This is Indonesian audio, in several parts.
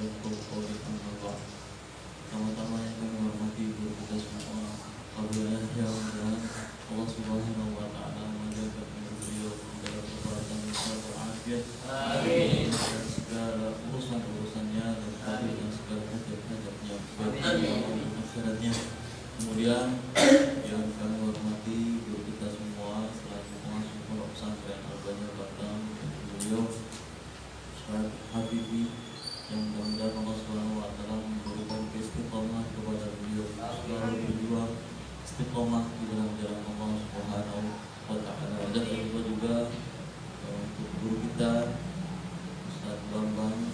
يفقهوا قولي. أما بعد. Pertama-tama yang kami hormati guru kita semua, Abu Yahya, mudah-mudahan Allah Subhanahu wa Ta'ala menjaga beliau dalam kesehatan dan walafiat. Amin. Dan segala urusan-urusannya dan segala hajat-hajatnya baik akhiratnya. Kemudian yang kami hormati guru kita semua selaku pengasuh pondok pesantren Al-Bania Batam, beliau Ustaz Habibi, yang mudah-mudahan Allah Subhanahu wa Ta'ala memberikan istiqomah kepada beliau selalu berjuang istiqomah di dalam jalan Allah Subhanahu wa Ta'ala. Dan juga untuk guru kita Ustaz Bambang,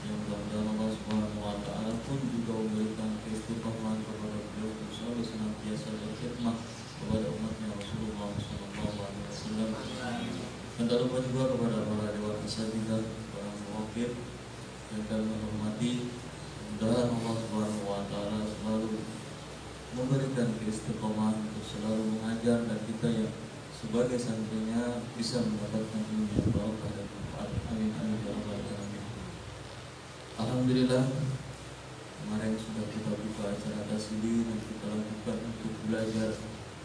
yang mudah-mudahan Allah Subhanahu wa Ta'ala pun juga memberikan istiqomah kepada beliau untuk selalu senantiasa berkhidmat kepada umatnya Rasulullah Sallallahu Alaihi Wasallam. Dan tak lupa juga kepada para dewan asatidzah, para muwakil yang kami hormati. Mudah-mudahan Allah Subhanahu wa Ta'ala selalu memberikan istiqomah untuk selalu mengajar, dan kita yang sebagai santrinya bisa mendapatkan ilmu yang barokah dan manfaat. Amin amin ya rabbal alamin. Alhamdulillah, kemarin sudah kita buka acara tasbih dan kita lanjutkan untuk belajar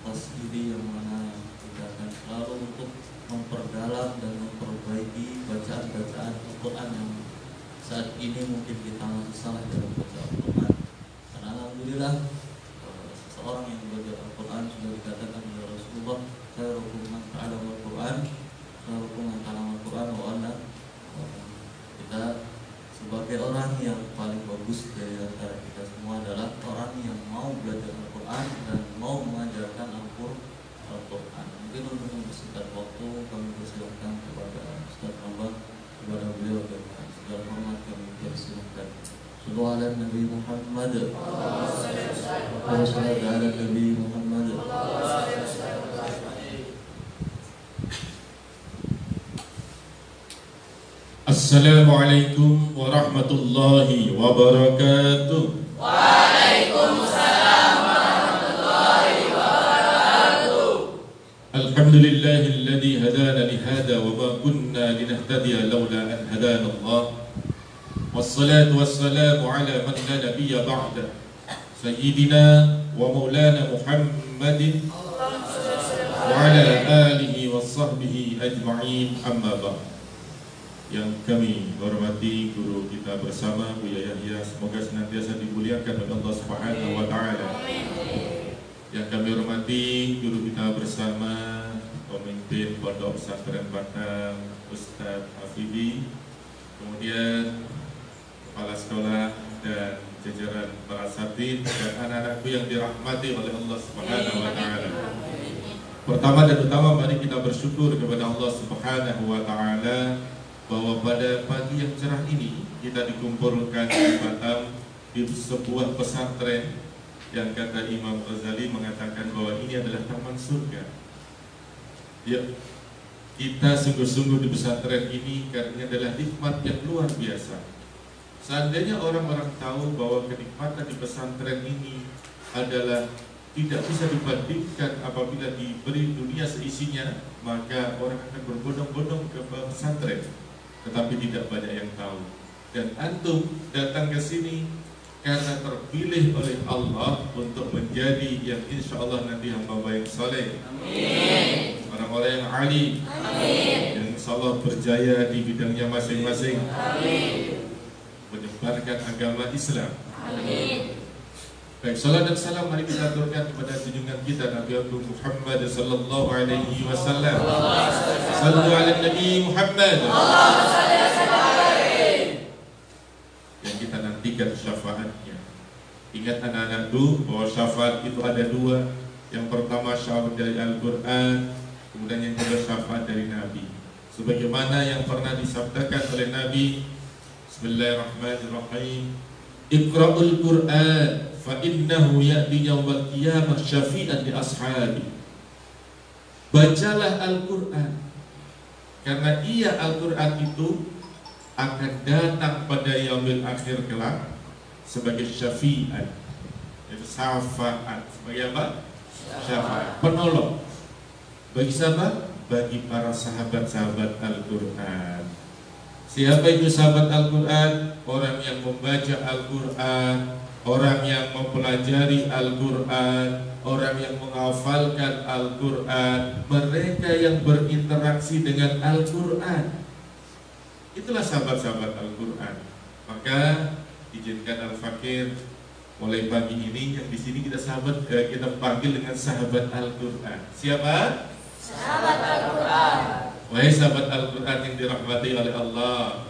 tasbih, yang mana kita akan selalu untuk memperdalam dan memperbaiki bacaan-bacaan Al-Quran yang saat ini mungkin kita masih salah dalam baca Al-Quran. Karena alhamdulillah seorang yang belajar Al-Quran sudah dikatakan oleh Rasulullah, khairukum man ta'allama Al-Quran, khairukum man ta'allama Al-Quran wa 'allama. Kita sebagai orang yang paling bagus dari antara kita semua adalah orang yang mau belajar Al-Quran dan mau mengajarkan Al-Quran. Mungkin untuk mempersingkat waktu, kami persilahkan kepada Ustaz Bambang, kepada beliau dengan segala hormat kami persilahkan. Sallallahu ala Nabi Muhammad. Sallallahu ala Nabi Muhammad. Assalamualaikum warahmatullahi wabarakatuh. Waalaikumsalam warahmatullahi wabarakatuh. Alhamdulillahilladzi hadana lihada wa ma kunna linahtadiya laula an hadana Allah. Wassalatu wassalamu ala man la nabiyya ba'da, sayyidina wa maulana Muhammadin wa ala alihi wa sahbihi ajma'in, amma ba'd. Yang kami hormati guru kita bersama, Buya Yahya, semoga senantiasa dimuliakan oleh Allah Subhanahu wa Ta'ala. Yang kami hormati guru kita bersama, pemimpin Pondok Pesantren Batam, Ustaz Habibi, kemudian kepala sekolah dan jajaran para asatidz dan anak-anakku yang dirahmati oleh Allah Subhanahu wa Ta'ala. Pertama dan utama, mari kita bersyukur kepada Allah Subhanahu wa Ta'ala bahwa pada pagi yang cerah ini kita dikumpulkan di Batam di sebuah pesantren yang kata Imam Ghazali mengatakan bahwa ini adalah taman surga. Ya, kita sungguh-sungguh di pesantren ini karena ini adalah nikmat yang luar biasa. Seandainya orang-orang tahu bahwa kenikmatan di pesantren ini adalah tidak bisa dibandingkan apabila diberi dunia seisinya, maka orang akan berbondong-bondong ke pesantren. Tetapi tidak banyak yang tahu. Dan antum datang ke sini karena terpilih oleh Allah untuk menjadi yang insya Allah nanti hamba yang soleh. Amin. Orang-orang yang alim. Amin. Yang insya Allah berjaya di bidangnya masing-masing. Amin. Menyebarkan agama Islam. Amin. Baik, salat dan salam mari kita aturkan kepada junjungan kita Nabi Agung Muhammad sallallahu alaihi wasallam. Sallu ala Nabi Muhammad. Yang kita nantikan syafaatnya. Ingat anak-anakku bahwa syafaat itu ada dua. Yang pertama syafaat dari Al-Quran, kemudian yang kedua syafaat dari Nabi. Sebagaimana yang pernah disabdakan oleh Nabi, Bismillahirrahmanirrahim, Iqra'ul Qur'an fa innahu ya'ti yawmal qiyamah syafi'an li ashabi. Bacalah Al-Quran, karena ia Al-Quran itu akan datang pada yaumil akhir kelak sebagai syafi'an, yaitu syafaat. Sebagai apa? Syafaat, penolong. Bagi siapa? Bagi para sahabat-sahabat Al-Quran. Siapa itu sahabat Al-Quran? Orang yang membaca Al-Quran, orang yang mempelajari Al-Quran, orang yang menghafalkan Al-Quran, mereka yang berinteraksi dengan Al-Quran. Itulah sahabat-sahabat Al-Quran. Maka izinkan Al-Fakir mulai pagi ini yang di sini kita kita panggil dengan sahabat Al-Quran. Siapa? Sahabat Al-Quran. Wahai sahabat Al-Quran yang dirahmati oleh Allah,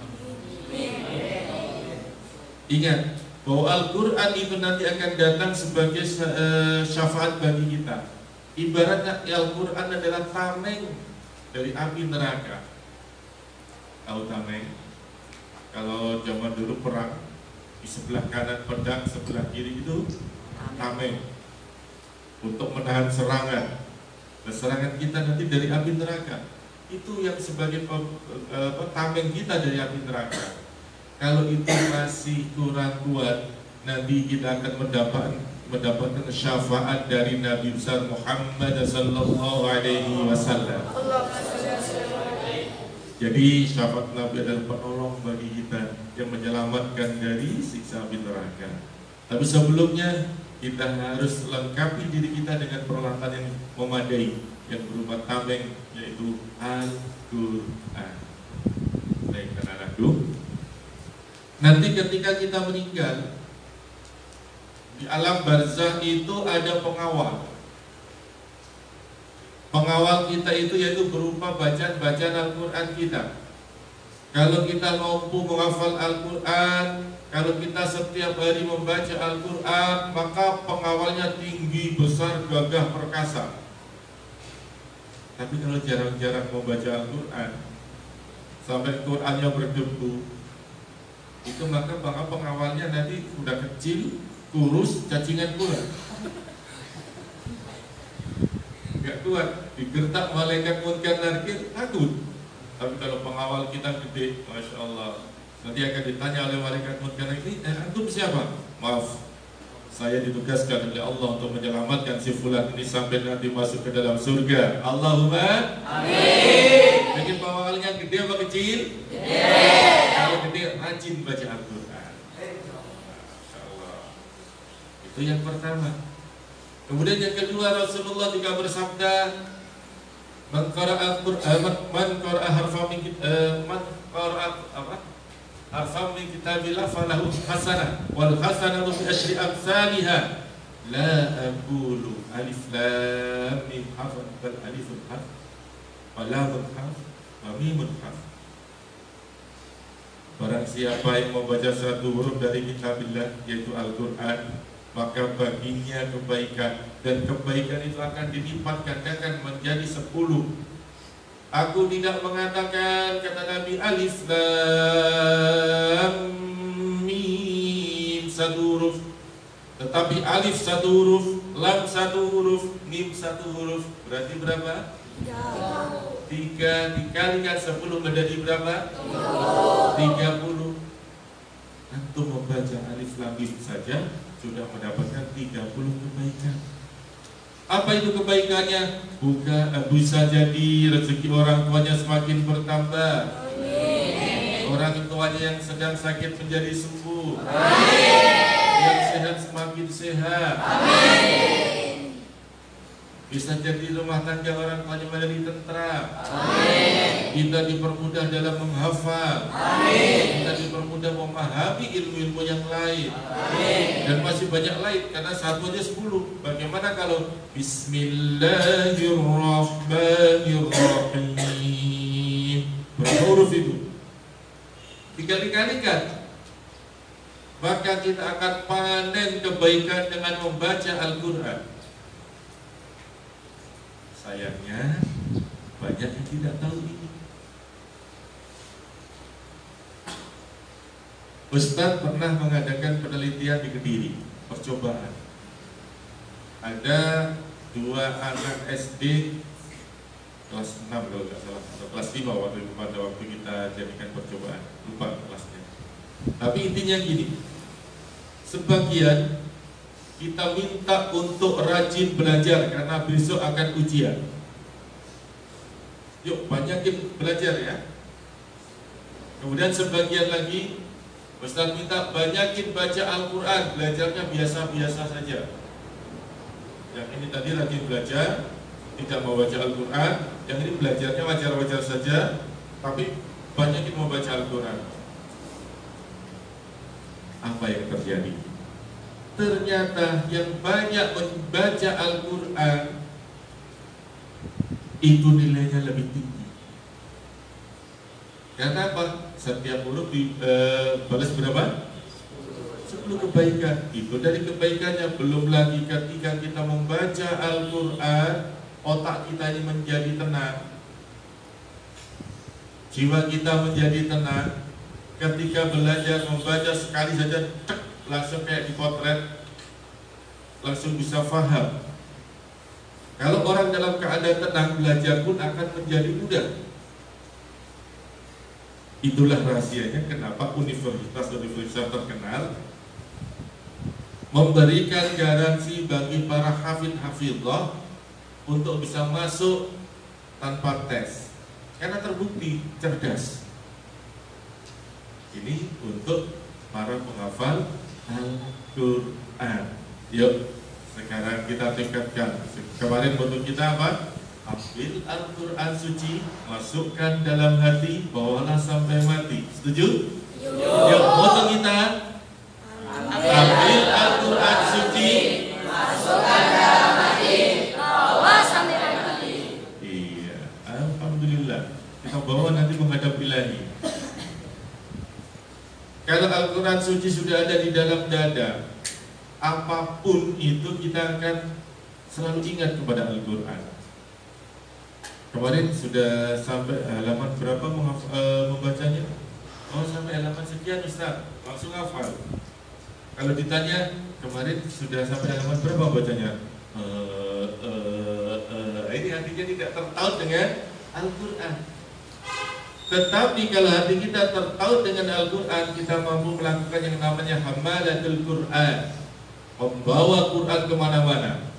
ingat bahwa Al-Quran itu nanti akan datang sebagai syafaat bagi kita. Ibaratnya Al-Quran adalah tameng dari api neraka. Tahu tameng? Kalau zaman dulu perang, di sebelah kanan pedang, sebelah kiri itu tameng untuk menahan serangan. Dan serangan kita nanti dari api neraka. Itu yang sebagai tameng kita dari api neraka. Kalau itu masih kurang kuat, nanti kita akan mendapatkan syafaat dari Nabi besar Muhammad sallallahu alaihi wasallam. Jadi syafaat Nabi adalah penolong bagi kita yang menyelamatkan dari siksa api neraka. Tapi sebelumnya kita harus lengkapi diri kita dengan peralatan yang memadai, yang berupa tameng, yaitu Al-Quran. Baik anak-anakku, nanti ketika kita meninggal di alam barzakh itu ada pengawal. Pengawal kita itu yaitu berupa bacaan-bacaan Al-Quran kita. Kalau kita mampu menghafal Al-Quran, kalau kita setiap hari membaca Al-Quran, maka pengawalnya tinggi, besar, gagah, perkasa. Tapi kalau jarang-jarang membaca Al-Quran, sampai Qurannya berdebu, itu maka pengawalnya nanti udah kecil, kurus, cacingan pula. Gak kuat, digertak malaikat munkar nakir, takut. Tapi kalau pengawal kita gede, Masya Allah, nanti akan ditanya oleh malaikat munkar nakir, antum siapa? Maaf, saya ditugaskan oleh Allah untuk menyelamatkan si fulan ini sampai nanti masuk ke dalam surga. Allahumma amin. Mungkin pengawalnya gede apa kecil? Gede. Kalau gede, rajin baca Al-Quran. Masya Allah. Itu yang pertama. Kemudian yang kedua, Rasulullah juga bersabda, man qara'a harfan min kitabillah falahu hasanah wal hasanatu bi asyri amsalha la aqulu alif lam mim harf bal alifun harf wa lamun harf wa mimun harf. Barang siapa yang membaca satu huruf dari kitabillah, yaitu Al-Quran, maka baginya kebaikan, dan kebaikan itu akan dilipat gandakan menjadi 10. Aku tidak mengatakan, kata Nabi, alif lam mim satu huruf, tetapi alif satu huruf, lam satu huruf, mim satu huruf. Berarti berapa? 3 dikalikan 10 menjadi berapa? 30. Antum membaca alif lam mim saja sudah mendapatkan 30 kebaikan. Apa itu kebaikannya? Bisa jadi rezeki orang tuanya semakin bertambah. Amin. Orang tuanya yang sedang sakit menjadi sembuh. Amin. Yang sehat semakin sehat. Amin. Bisa jadi rumah tangga orang tuanya menjadi tentram. Amin. Kita dipermudah dalam menghafal. Amin. Kita dipermudah memahami ilmu-ilmu yang lain. Amin. Dan masih banyak lain, karena satu aja 10. Bagaimana kalau Bismillahirrahmanirrahim? Berapa huruf itu? 3 dikalikan, maka kita akan panen kebaikan dengan membaca Al-Quran. Sayangnya banyak yang tidak tahu ini. Ustadz pernah mengadakan penelitian di Kediri, percobaan. Ada 2 anak SD kelas 6 kalau nggak salah, atau kelas 5 pada waktu kita jadikan percobaan, lupa kelasnya. Tapi intinya gini, sebagian kita minta untuk rajin belajar karena besok akan ujian. Yuk banyakin belajar ya. Kemudian sebagian lagi Ustaz minta banyakin baca Al-Quran, belajarnya biasa-biasa saja. Yang ini tadi rajin belajar, tidak mau baca Al-Quran. Yang ini belajarnya wajar-wajar saja, tapi banyakin mau baca Al-Quran. Apa yang terjadi? Ternyata yang banyak membaca Al-Quran itu nilainya lebih tinggi. Karena apa? Setiap huruf dibalas berapa? 10 kebaikan. Itu dari kebaikannya. Belum lagi ketika kita membaca Al-Quran, otak kita ini menjadi tenang, jiwa kita menjadi tenang. Ketika belajar membaca sekali saja, langsung kayak dipotret, langsung bisa faham. Kalau orang dalam keadaan tenang, belajar pun akan menjadi mudah. Itulah rahasianya kenapa universitas terkenal memberikan garansi bagi para hafidh-hafidhah untuk bisa masuk tanpa tes, karena terbukti cerdas. Ini untuk para penghafal Al-Quran. Yuk, sekarang kita tingkatkan. Kemarin bentuk kita apa? Ambil Al-Quran suci, masukkan dalam hati, bawalah sampai mati. Setuju? Yuk, foto kita. Ambil Al-Quran suci, Masukkan dalam hati, bawa sampai mati. iya, alhamdulillah. Kita bawa nanti menghadap Ilahi. Kalau Al-Quran suci sudah ada di dalam dada, apapun itu kita akan selalu ingat kepada Al-Quran. Kemarin sudah sampai halaman berapa membacanya? Oh, sampai halaman sekian Ustaz, langsung hafal. Kalau ditanya kemarin sudah sampai halaman berapa bacanya? Ini artinya tidak tertaut dengan Al-Quran. Tetapi kalau hati kita tertaut dengan Al-Quran, kita mampu melakukan yang namanya hamalatul Quran, membawa Quran kemana-mana.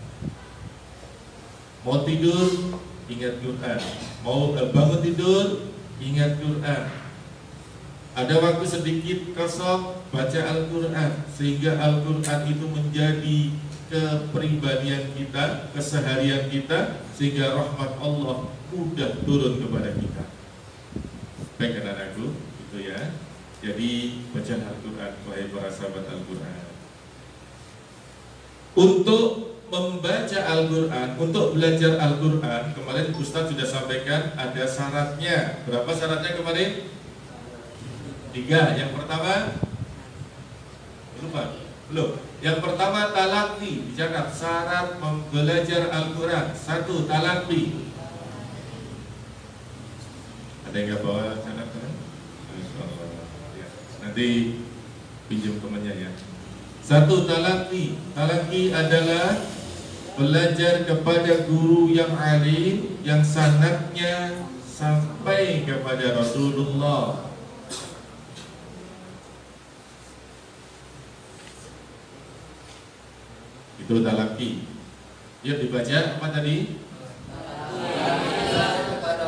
Mau tidur, ingat Quran. Mau bangun tidur, ingat Quran. Ada waktu sedikit kosong, baca Al-Quran, sehingga Al-Quran itu menjadi kepribadian kita, keseharian kita, sehingga rahmat Allah mudah turun kepada kita. Baik anak-anakku, itu ya. Jadi baca Al-Quran, wahai para sahabat Al-Quran. Untuk membaca Al-Quran, untuk belajar Al-Quran, kemarin Ustaz sudah sampaikan ada syaratnya. Berapa syaratnya kemarin? 3. Yang pertama, lupa, belum. Yang pertama talaqi, dicatat syarat belajar Al-Quran. 1. Talaqi. Ada yang nggak bawa catat kan? Nanti pinjam temannya ya. 1. Talaqi. Talaqi adalah belajar kepada guru yang alim, yang sanadnya sampai kepada Rasulullah. Itu talaqi. Yuk dibaca apa tadi?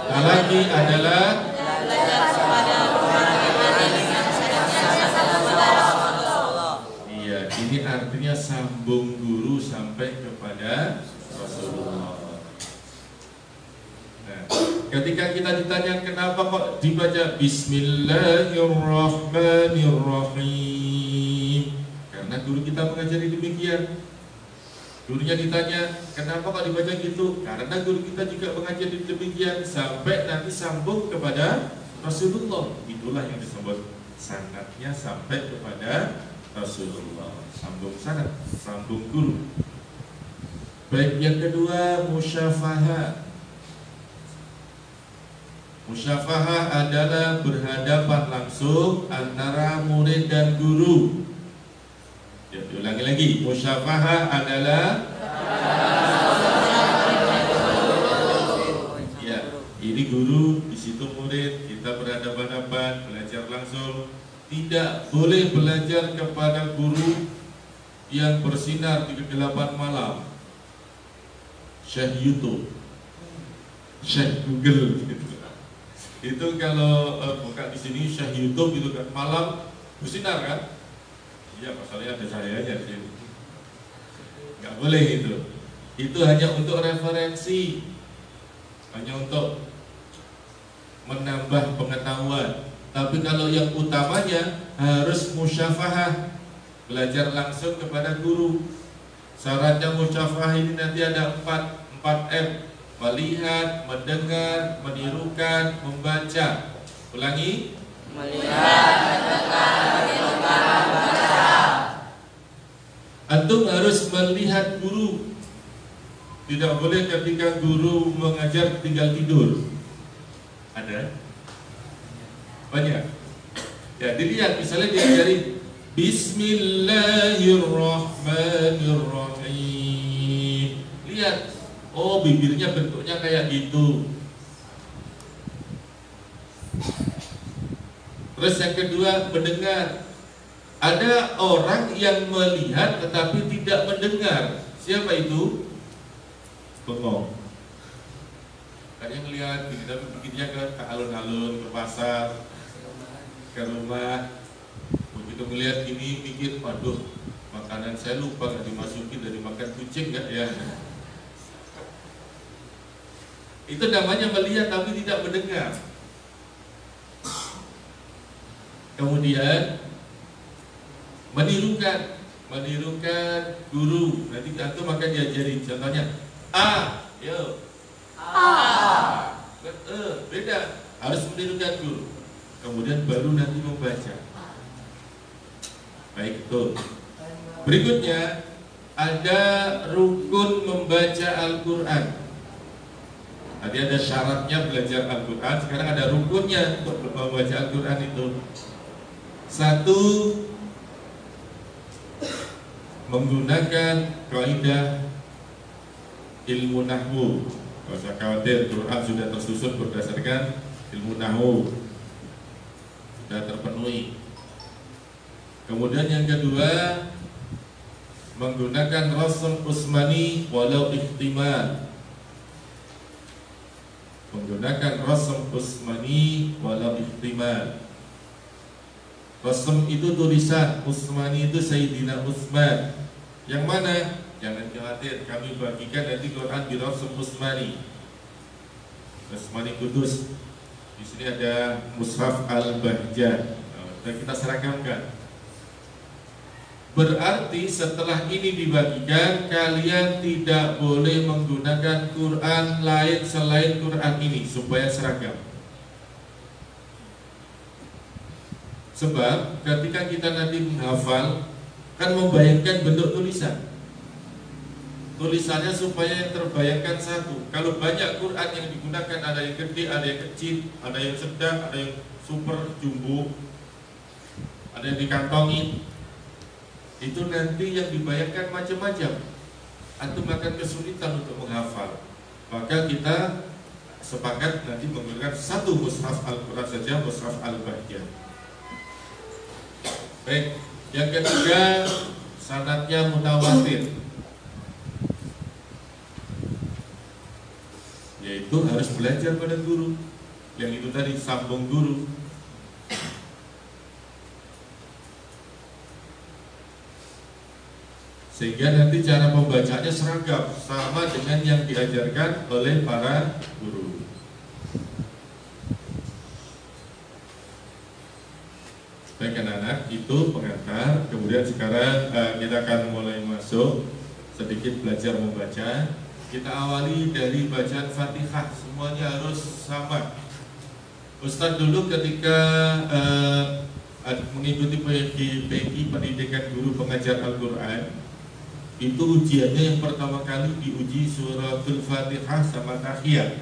Talaqi adalah Belajar kepada orang yang alim yang sanadnya sampai kepada Rasulullah. iya, ini artinya sambung guru sampai kepada Rasulullah. Nah, ketika kita ditanya kenapa kok dibaca Bismillahirrahmanirrahim, karena guru kita mengajari demikian. Gurunya ditanya, kenapa kok dibaca gitu? Karena guru kita juga mengajari demikian, sampai nanti sambung kepada Rasulullah. Itulah yang disebut sanadnya sampai kepada Rasulullah. Sambung sanad, sambung guru. Baik, yang kedua musyafahah. Musyafahah adalah berhadapan langsung antara murid dan guru. Ya, diulangi lagi. Musyafahah adalah ya, ini guru, di situ murid, kita berhadapan-hadapan, belajar langsung. Tidak boleh belajar kepada guru yang bersinar di kegelapan malam. Syekh YouTube, Syekh Google gitu. Itu kalau buka di sini Syekh YouTube itu kan malam bersinar kan? Iya, masalahnya ada cahayanya di sini. Nggak boleh itu. Itu hanya untuk referensi, hanya untuk menambah pengetahuan. Tapi kalau yang utamanya harus musyafahah, belajar langsung kepada guru. Syaratnya musyafahah ini nanti ada 4 M: melihat, mendengar, menirukan, membaca. Ulangi. Melihat, mendengar, menirukan, membaca. Antum harus melihat guru. Tidak boleh ketika guru mengajar tinggal tidur. Ada? Banyak. Ya, dilihat misalnya diajari Bismillahirrahmanirrahim. Lihat, oh bibirnya bentuknya kayak gitu. Terus yang kedua, mendengar. Ada orang yang melihat tetapi tidak mendengar. Siapa itu? Bengong. Kadang ngelihat tapi pikirnya ke alun-alun, ke pasar, ke rumah. Begitu ngelihat ini mikir, waduh, makanan saya lupa nggak dimasukin, dari makan kucing nggak ya? Itu namanya melihat tapi tidak mendengar. Kemudian menirukan guru. Nanti antum akan diajari. Contohnya A, yo. A. Beda. Harus menirukan guru. Kemudian baru nanti membaca. Baik, itu. Berikutnya ada rukun membaca Al-Quran. Tadi ada syaratnya belajar Al-Quran. Sekarang ada rukunnya untuk membaca Al-Quran itu. 1, menggunakan kaidah ilmu nahwu. Tidak usah khawatir, Quran sudah tersusun berdasarkan ilmu nahwu, sudah terpenuhi. Kemudian yang kedua, menggunakan rasm usmani walau ihtimal. Menggunakan rasm usmani walau ihtimal. Rasm itu tulisan, Usmani itu Sayyidina Utsman. Yang mana? Jangan khawatir, kami bagikan nanti Quran di rasm Usmani. Usmani Kudus. Di sini ada Mushaf Al-Bahjah. Dan kita seragamkan. Berarti setelah ini dibagikan, kalian tidak boleh menggunakan Quran lain selain Quran ini supaya seragam. Sebab ketika kita nanti menghafal, kan membayangkan bentuk tulisan. Tulisannya supaya yang terbayangkan satu. Kalau banyak Quran yang digunakan, ada yang gede, ada yang kecil, ada yang sedang, ada yang super jumbo, ada yang dikantongin. Itu nanti yang dibayangkan macam-macam. Antum akan kesulitan untuk menghafal. Maka kita sepakat nanti menggunakan satu mushaf Al-Quran saja, mushaf Al-Bahjah. Baik, yang ketiga, sanadnya mutawatir, yaitu harus belajar pada guru. Yang itu tadi, sambung guru. Sehingga nanti cara pembacanya seragam, sama dengan yang diajarkan oleh para guru. Baik anak-anak, itu pengantar. Kemudian sekarang kita akan mulai masuk sedikit belajar membaca. Kita awali dari bacaan Fatihah. Semuanya harus sama. Ustadz dulu ketika mengikuti PGI Pendidikan Guru Pengajar Al-Quran, itu ujiannya yang pertama kali diuji suratul Fatihah sama tahiyat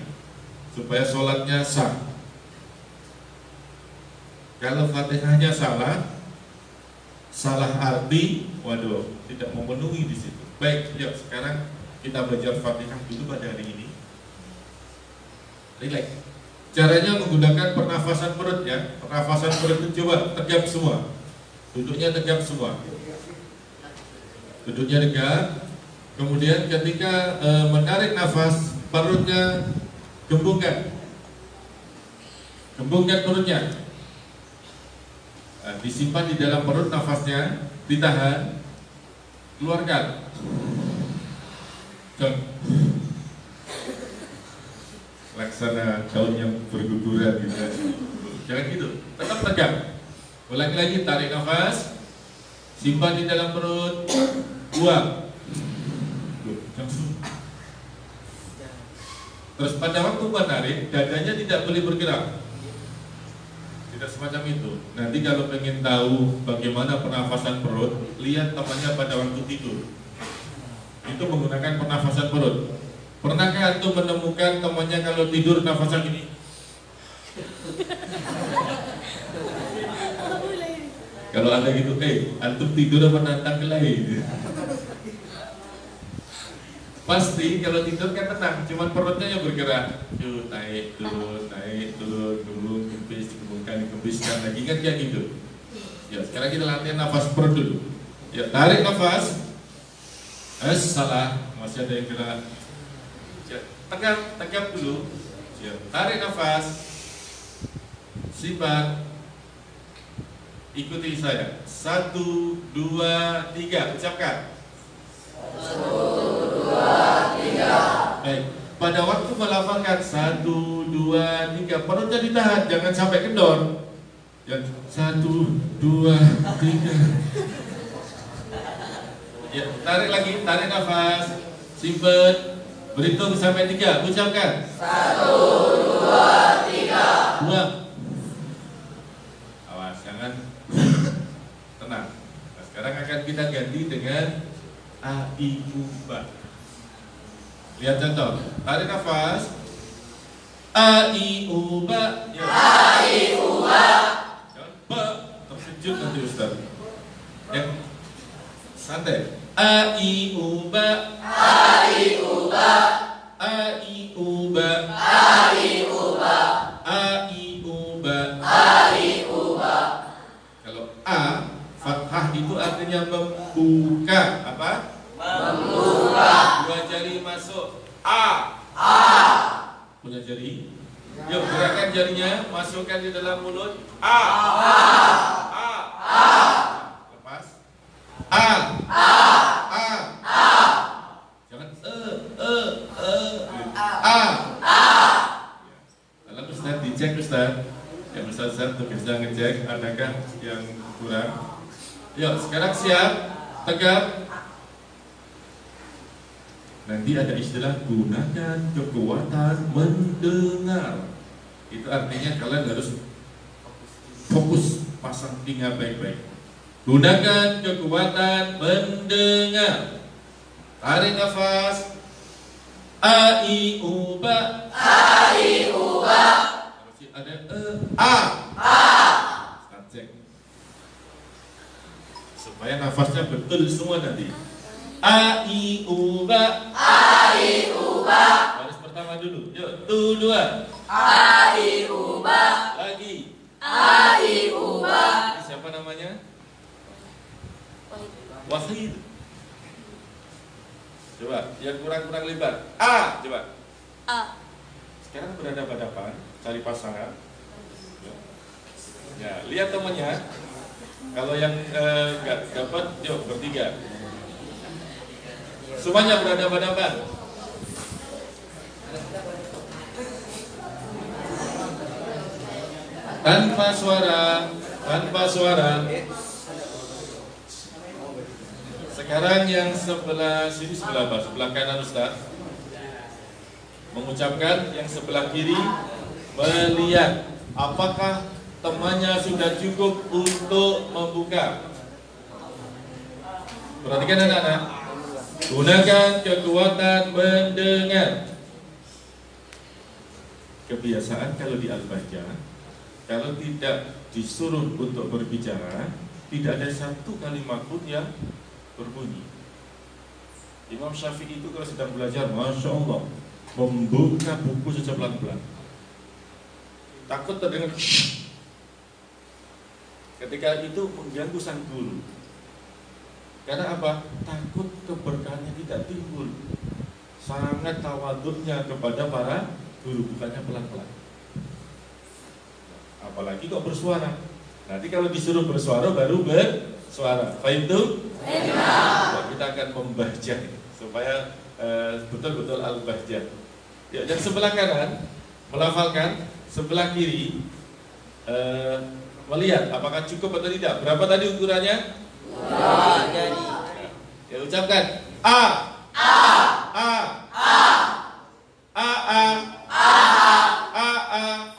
supaya sholatnya sah. Kalau Fatihahnya salah arti, waduh, tidak memenuhi di situ. Baik, yuk sekarang kita belajar Fatihah dulu pada hari ini. Relax. Caranya menggunakan pernafasan perut ya. Pernafasan perut itu coba tegap semua. Duduknya tegap semua. Duduknya tegap. Kemudian ketika menarik nafas, perutnya gembungkan. Kembungkan perutnya. Nah, disimpan di dalam perut, nafasnya ditahan, keluarkan. Laksana daun yang berguguran gitu. Jangan gitu, tetap tegak. Ulangi lagi, tarik nafas, simpan di dalam perut, buang. Terus pada waktu menarik, dadanya tidak boleh bergerak. Tidak semacam itu. Nanti kalau pengen tahu bagaimana pernafasan perut, lihat temannya pada waktu tidur. Itu menggunakan pernafasan perut. Pernahkah antum menemukan temannya kalau tidur nafasan gini? Kalau ada gitu, antum tidur apa nantang kelahi? Pasti kalau tidur kan tenang, cuman perutnya yang bergerak. Yuk, naik, turun, kempis, dikembangkan, dikembiskan lagi, kan kayak gitu. Ya, sekarang kita latihan nafas perut dulu. Ya, tarik nafas. Salah, masih ada yang kena. Ya, tegap dulu. Ya, tarik nafas. Simpan. Ikuti saya. 1, 2, 3. Ucapkan. 1, 2, 3. Baik. Pada waktu melafalkan 1, 2, 3, perutnya ditahan, jangan sampai kendor. Ya, 1, 2, 3. Ya, tarik lagi, tarik nafas, simpen, berhitung sampai 3, ucapkan. 1, 2, 3. Buang. Awas, jangan. Tenang. Nah, sekarang akan kita ganti dengan A, I, U, Ba. Lihat contoh. Tarik nafas. A, I, U, Ba. Ya. A, I, U, Ba. Ba. Terkejut nanti Ustaz. Yang santai. A, I, U, Ba. A, I, U, Ba. A, I, U, Ba. A, I, U, Ba. A, I, U, Ba. A, I, U, Ba. Kalau A, fathah itu artinya membuka. Apa? Membuka. Dua jari masuk. A. Punya jari. Yuk, gerakan jarinya, masukkan di dalam mulut. A. Lepas. A. Jangan A. Lalu Ustaz dicek Ustaz. Yang Ustaz untuk bisa ngecek adakah yang kurang. Yuk, sekarang siap. Tegap. Nanti ada istilah gunakan kekuatan mendengar. Itu artinya kalian harus fokus, pasang telinga baik-baik. Gunakan kekuatan mendengar. Tarik nafas. A, I, U, Ba. A, I, U, Ba. Ada A. Start cek. Supaya nafasnya betul semua nanti. A, I, U, Ba. A, I, U, Ba. Baris pertama dulu. Yuk, tu, 2. A, I, U, Ba. Lagi. A, I, U, Ba. Siapa namanya? Wahid. Coba, yang kurang-kurang lebar. A, coba. A. Sekarang berhadapan-hadapan, cari pasangan. Ya, lihat temannya. Kalau yang nggak dapat, yuk bertiga. Semuanya berhadapan-hadapan. Tanpa suara. Sekarang yang sebelah sini, sebelah apa? Sebelah kanan Ustaz. Mengucapkan, yang sebelah kiri melihat apakah temannya sudah cukup untuk membuka. Perhatikan anak-anak. Gunakan kekuatan mendengar. Kebiasaan kalau di Al-Baqarah, kalau tidak disuruh untuk berbicara, tidak ada satu kalimat pun yang berbunyi. Imam Syafi'i itu kalau sedang belajar, Masya Allah, membuka buku saja pelan-pelan. Takut terdengar ketika itu mengganggu sang guru. Karena apa? Takut keberkahannya tidak timbul. Sangat tawaduknya kepada para guru, bukannya pelan-pelan. apalagi kok bersuara. Nanti kalau disuruh bersuara baru bersuara. Fahim tuh? Nah, kita akan membaca supaya betul-betul al-bahjah. Ya, dan sebelah kanan melafalkan, sebelah kiri melihat apakah cukup atau tidak. Berapa tadi ukurannya? Ya, ucapkan A. A. A. A. A. A. A.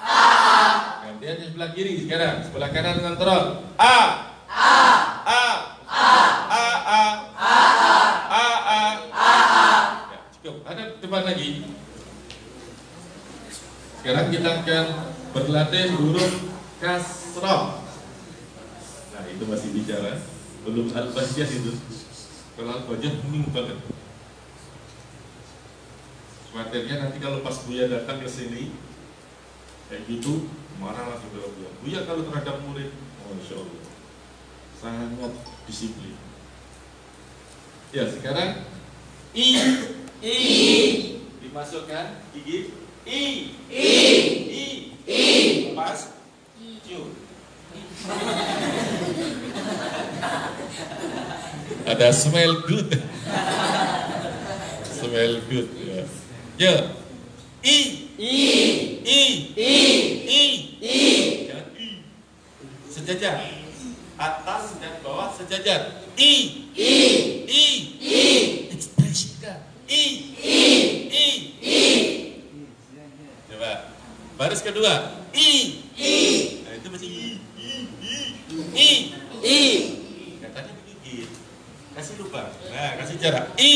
A. Gantian yang sebelah kiri sekarang, sebelah kanan kontrol. A. A. A. A. A. A. A. A. Ya, cukup. Ada depan lagi. Sekarang kita akan berlatih huruf kasrah. Nah, itu masih bicara, belum al-bahjah itu. Kalau al-bahjah hening banget. Khawatirnya nanti kalau pas Buya datang ke sini kayak gitu, marah langsung ke Buya. Buya kalau terhadap murid, Masya Allah, sangat disiplin. Ya, sekarang I dimasukkan gigi I lepas cium. Ada smell good. Smell good ya. Ya. I. Jangan I. Sejajar. Atas dan bawah sejajar. I. Ekspresikan. I. Coba. Baris kedua. I. Nah, itu masih I. Katanya digigit. Kasih lubang. Nah, kasih jarak. I.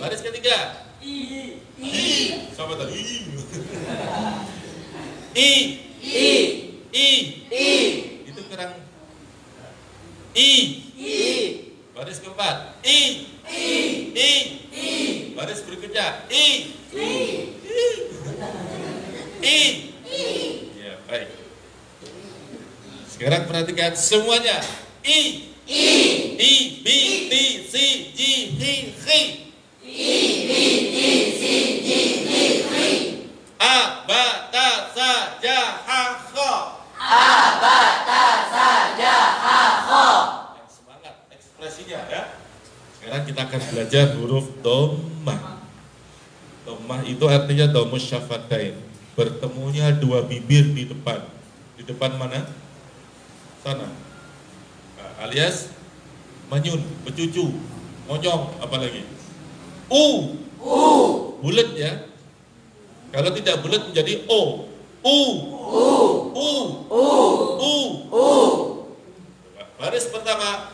Baris ketiga. Coba tadi. Itu kurang. Baris keempat. Baris berikutnya. Ya, baik. Sekarang perhatikan semuanya. I, B, T, C, G, H, A, ba, ta, sa, ja, ha, kho. Yang semangat ekspresinya ya. Sekarang kita akan belajar huruf dhammah. Dhammah itu artinya dhammus syafatain. Bertemunya dua bibir di depan. Di depan mana? Sana. Nah, alias manyun, becucu, monyong, apalagi. Bulat ya. Kalau tidak bulat menjadi O. Baris pertama.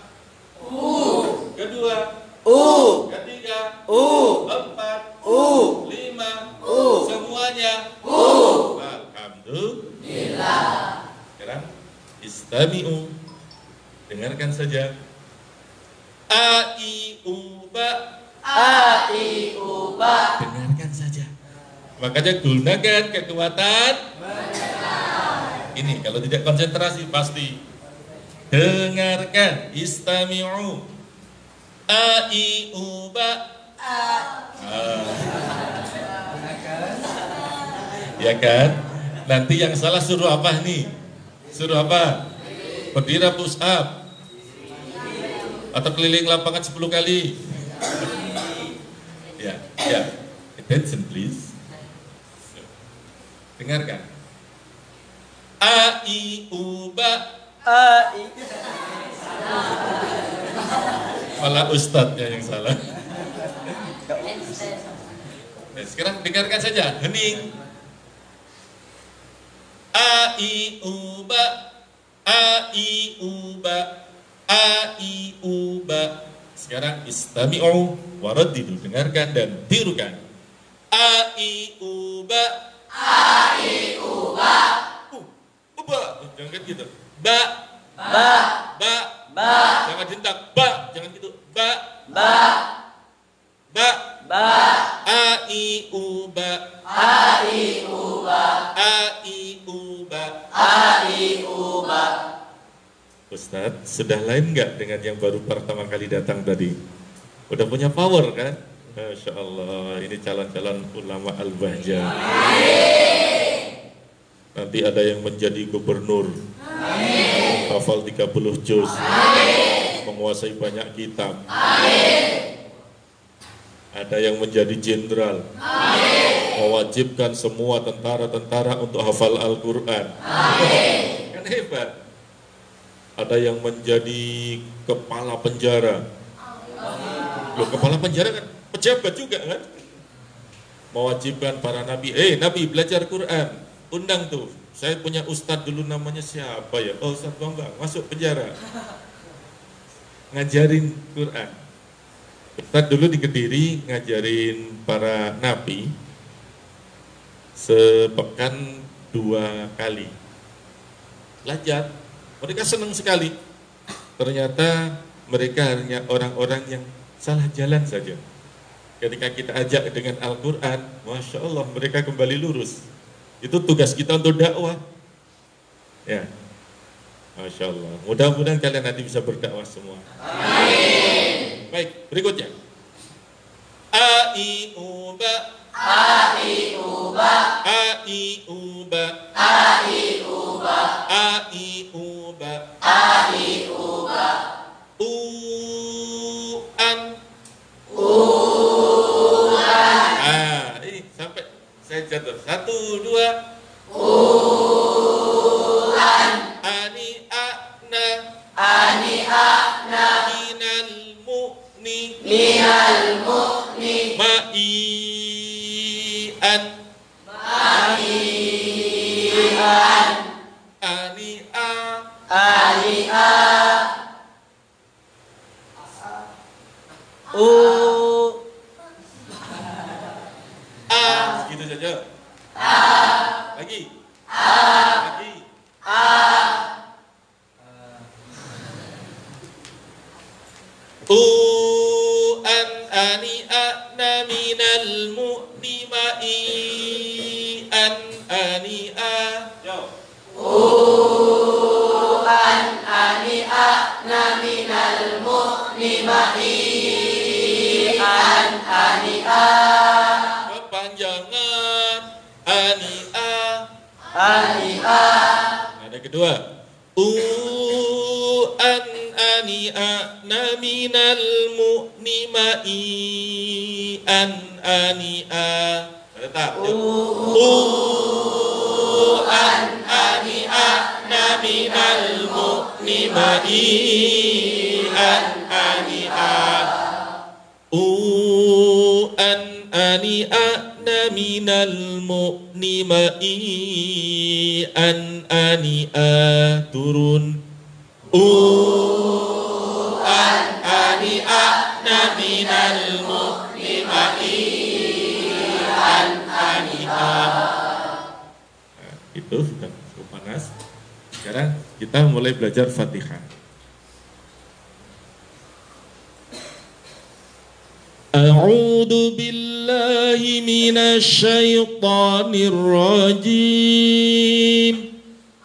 Kedua. Ketiga. Empat. Lima. Semuanya. Alhamdulillah. Sekarang istami'u. Dengarkan saja. A, I, U, ba. Dengarkan saja. Makanya gunakan kekuatan ini. Kalau tidak konsentrasi pasti. Dengarkan. Istami'u. A, I, U, ba. Ya kan? Nanti yang salah suruh apa nih? Suruh apa? Berdiri push up. Atau keliling lapangan 10 kali. Ya. Attention please. Dengarkan. A, I, U, ba. Malah ustadznya yang salah. Nah, sekarang dengarkan saja. Hening. A, I, U, ba. A, I, U, ba. A, I, U, ba. Sekarang istami'u waraddidu. Dengarkan dan tirukan. A, I, U, ba. Ba. Jangan kan gitu. Ba. Jangan hentak. Ba. Jangan gitu. Ba. A, I, U, ba. A, I, U, ba. Ustadz, sudah lain nggak dengan yang baru pertama kali datang tadi? Udah punya power kan? Masya Allah, ini calon-calon ulama al-bahjah. Nanti ada yang menjadi gubernur, hafal 30 juz, menguasai banyak kitab. Ada yang menjadi jenderal, mewajibkan semua tentara-tentara untuk hafal Al-Quran. Kan hebat. Ada yang menjadi kepala penjara. Loh, kepala penjara kan pejabat juga kan? Mewajibkan para nabi, nabi belajar Quran, undang tuh. Saya punya ustadz dulu namanya siapa ya? Oh, Ustadz Bambang, masuk penjara. Ngajarin Quran. Ustadz dulu di Kediri ngajarin para nabi sepekan 2 kali. Belajar. Mereka senang sekali. Ternyata mereka hanya orang-orang yang salah jalan saja. Ketika kita ajak dengan Al-Quran, Masya Allah, mereka kembali lurus. Itu tugas kita untuk dakwah. Ya, Masya Allah. Mudah-mudahan kalian nanti bisa berdakwah semua. Amin. Baik, berikutnya. A, I, U, Ba. A, I, U, Ba. A, I, U, Ba. A, I, U, Ba. A, I, U, Ba. A, I, U, Ba. U, An. Ini sampai saya jatuh. 1, 2. Uan. Ani akna. Ani akna. Minal mu'ni. Minal mu'ni. Ma'i'an. Ma'i'an. Ani a. Ani a. Gitu saja. Lagi. Lagi. An ani ana minal mu'ni ma'i an ani a. An ani ana minal mu'ni ma'i an ani a. Kepanjangan ani a. Ani a. Ada kedua. An ani ana minal mu'ni ma'i an ani a. Tetap. An ani ana minal mu'ni ma'i an ani a. An ani ana minal mu'ni ma'i an ani a. Turun. An ani ana minal mu'ni ma'i an ani a. Itu sudah cukup panas. Sekarang kita mulai belajar Fatihah. A'udzu billahi minasy syaithanir rajim.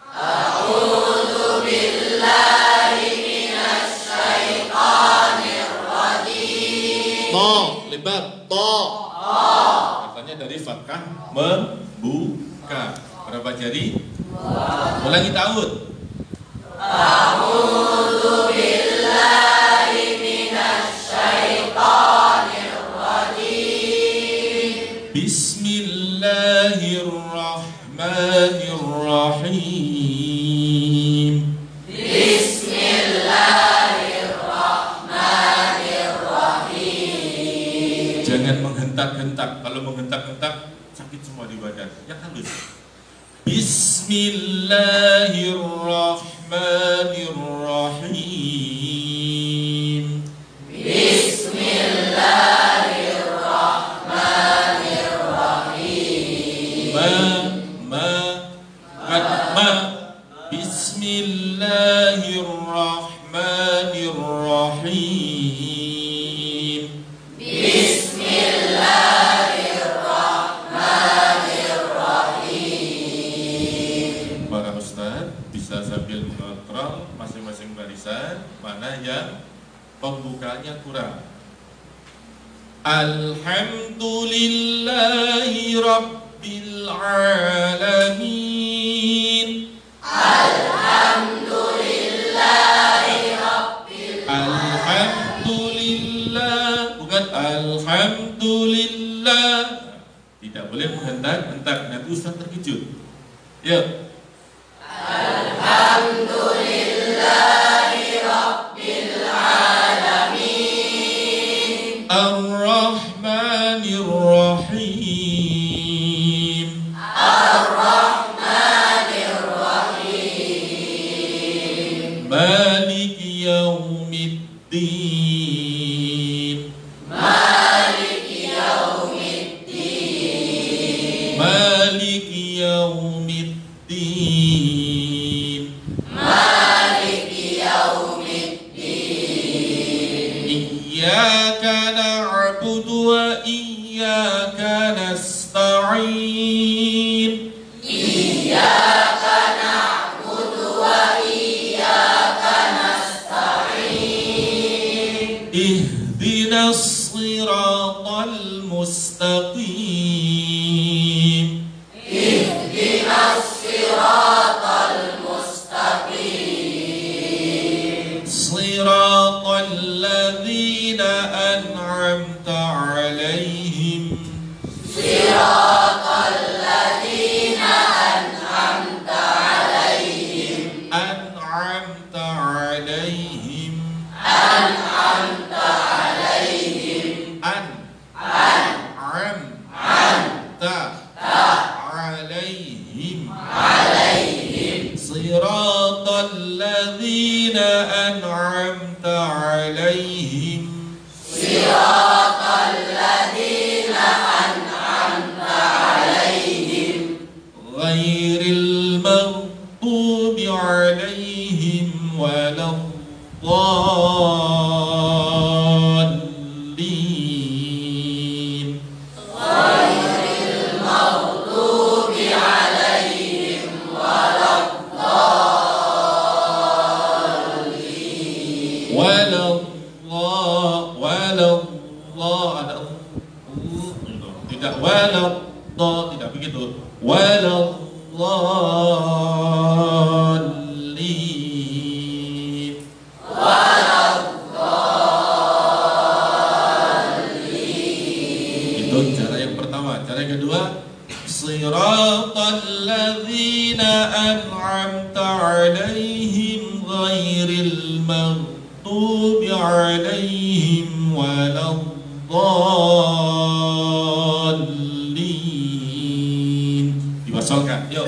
A'udzu billahi minasy syaithanir rajim. Ta, lebar, ta. Katanya dari fathah membuka. Berapa jari? Ulangi ta'ud. A'udzu billahi minasy syaithanir rajim. Bismillahirrahmanirrahim. Bismillahirrahmanirrahim. Jangan menghentak-hentak. Kalau menghentak-hentak sakit semua di badan. Yang halus. Bismillahirrahmanirrahim. Bismillahirrahmanirrahim. Bismillahirrahmanirrahim. Bismillahirrahmanirrahim. Para ustaz bisa sambil mengontrol masing-masing barisan mana yang pembukaannya kurang. Alhamdulillahi Rabbil Alamin. Alhamdulillah, bukan alhamdulillah. Tidak boleh menghentak-hentak, nanti Ustaz terkejut. Yuk. Alhamdulillahirabbil alamin. Ar-Rahmanir-Rahim. Maliki yaumiddin. Maliki yaumiddin. Iyyaka na'budu wa iyyaka nasta'in. Ihdinas siratal mustaqim. Siratal ladzina an'amta 'alaihim. An'amta 'alaihim. An'amta 'alaihim. Siratal ladzina an'amta 'alaihim. Ghairil maghdubi 'alaihim waladdallin. Tidak tidak begitu. Waladdallin. Itu cara yang pertama. Cara yang kedua, siratal ladzina an'amta 'alaihim ghairil maghdubi 'alaihim waladdallin. Diwasalkan. Yuk.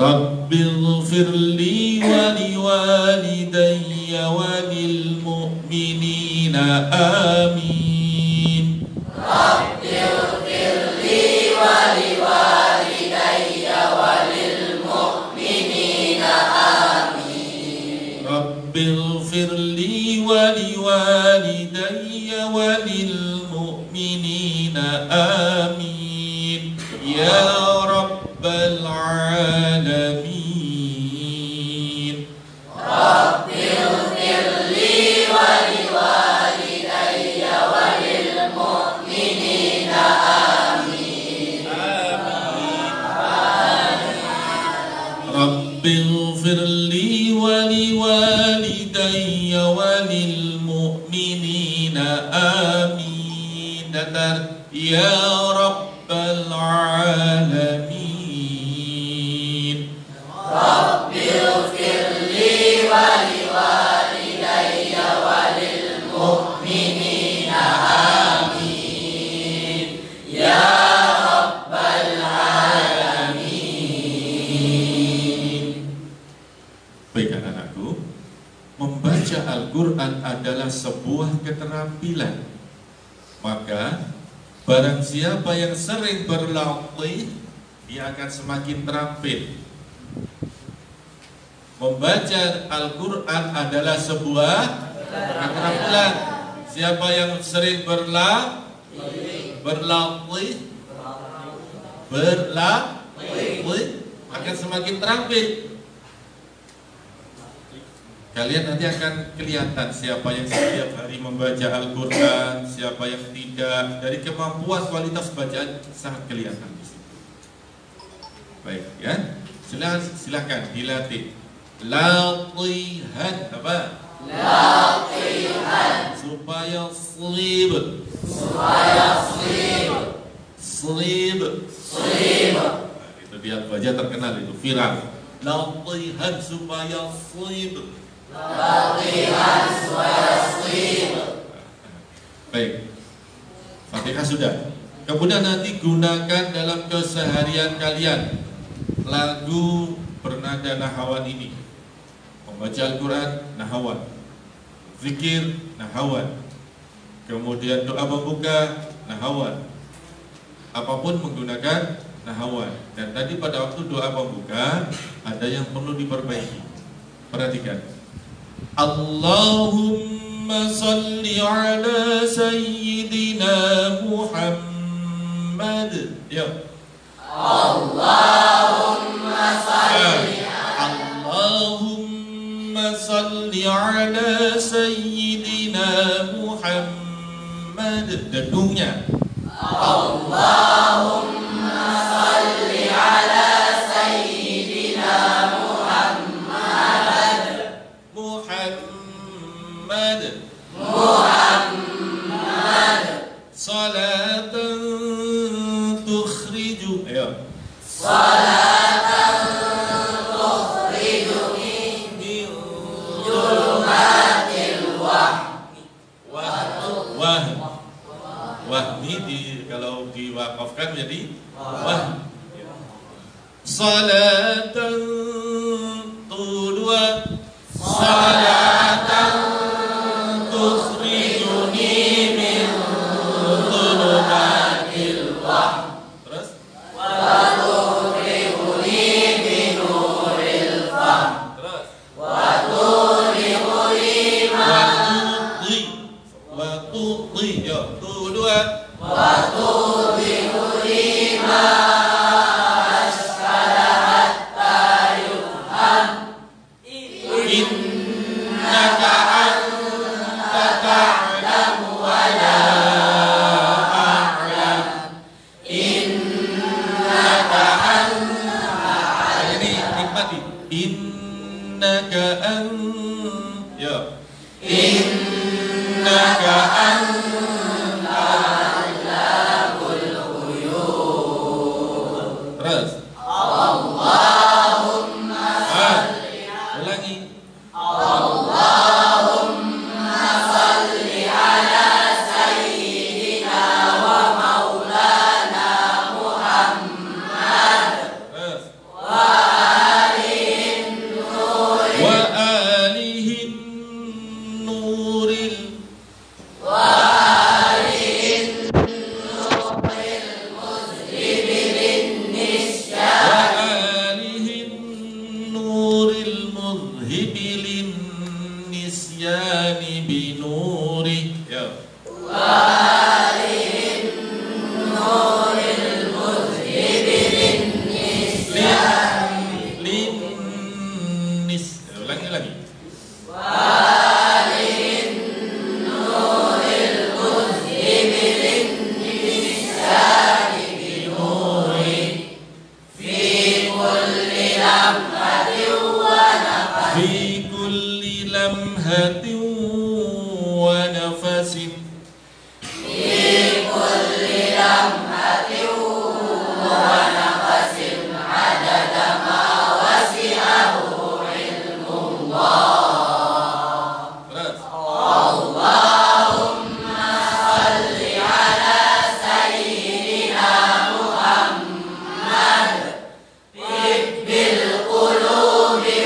Rabbighfirli wa liwalidayya wa lil mu'minina amin. Rabbighfirli wa liwalidayya wa lil mu'minina amin. Rabbighfirli wa liwalidayya wa lil mu'minina amin. Ya Rabbal alamin. Rabbighfirli wa liwalidayya wa lil mu'minina amin. Rabbighfirli wa liwalidayya wa lil mu'minina amin. Datar ya Rabbal alamin. Rabbighfirli wa liwalidayya wa lil mu'minina amin. Ya Rabbal alamin. Baik anak-anakku, membaca Al-Quran adalah sebuah keterampilan. Maka barang siapa yang sering berlatih, dia akan semakin terampil. Membaca Al-Quran adalah sebuah keterampilan. Siapa yang sering berlatih, akan semakin terampil. Kalian nanti akan kelihatan siapa yang setiap hari membaca Al-Quran, siapa yang tidak. Dari kemampuan kualitas bacaan sangat kelihatan di situ. Baik ya, silakan dilatih. Latihan apa? Latihan supaya slib. Slib. Nah, itu dia baca terkenal itu viral. Latihan supaya slib. Baik, Fatihah sudah. Kemudian nanti gunakan dalam keseharian kalian lagu bernada nahawan ini. Membaca Al-Quran nahawan, zikir nahawan, kemudian doa pembuka nahawan, apapun menggunakan nahawan. Dan tadi pada waktu doa pembuka ada yang perlu diperbaiki. Perhatikan. Allahumma salli ala sayyidina Muhammad. Ya. Allahumma salli ala sayyidina Muhammad. Denungnya. Allahumma salli ala sayyidina Muhammad. Salatan tukhriju. Ayo. Salatan tukhrijuni min zulumatil wahmi kalau diwakafkan jadi wah. Salatan tudwa salatan tukhrijuni min zulumatil wah. Terus wa tuhribuni min nuril fahm. Terus wa tuhribuni wa tuti ya tu dua wa tuhribuni ma askala hatta yufham innaka anta ta'lamu wa la a'lam innaka anta. Ini nikmati innaka ya innaka anta allamul ghuyub. Terus Allahumma salli. Ulangi. Allahumma salli ala sayyidina wa maulana Muhammad. Terus wa alihin nuril mudhibil nisyani binuri. Ya. Ulangi lagi. Fi kulli lamhatin wa nafasin. Terus Tibbil qulubi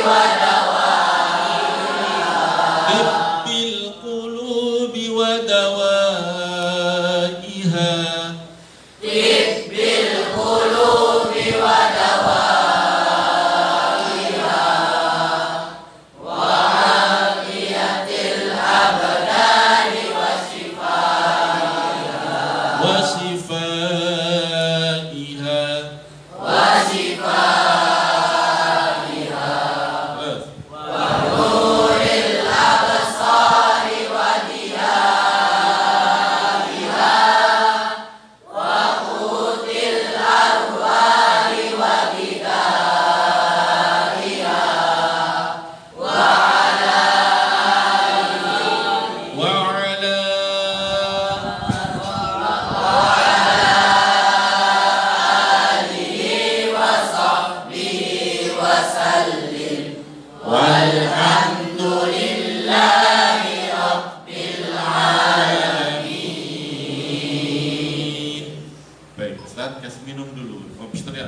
wa dawaiha.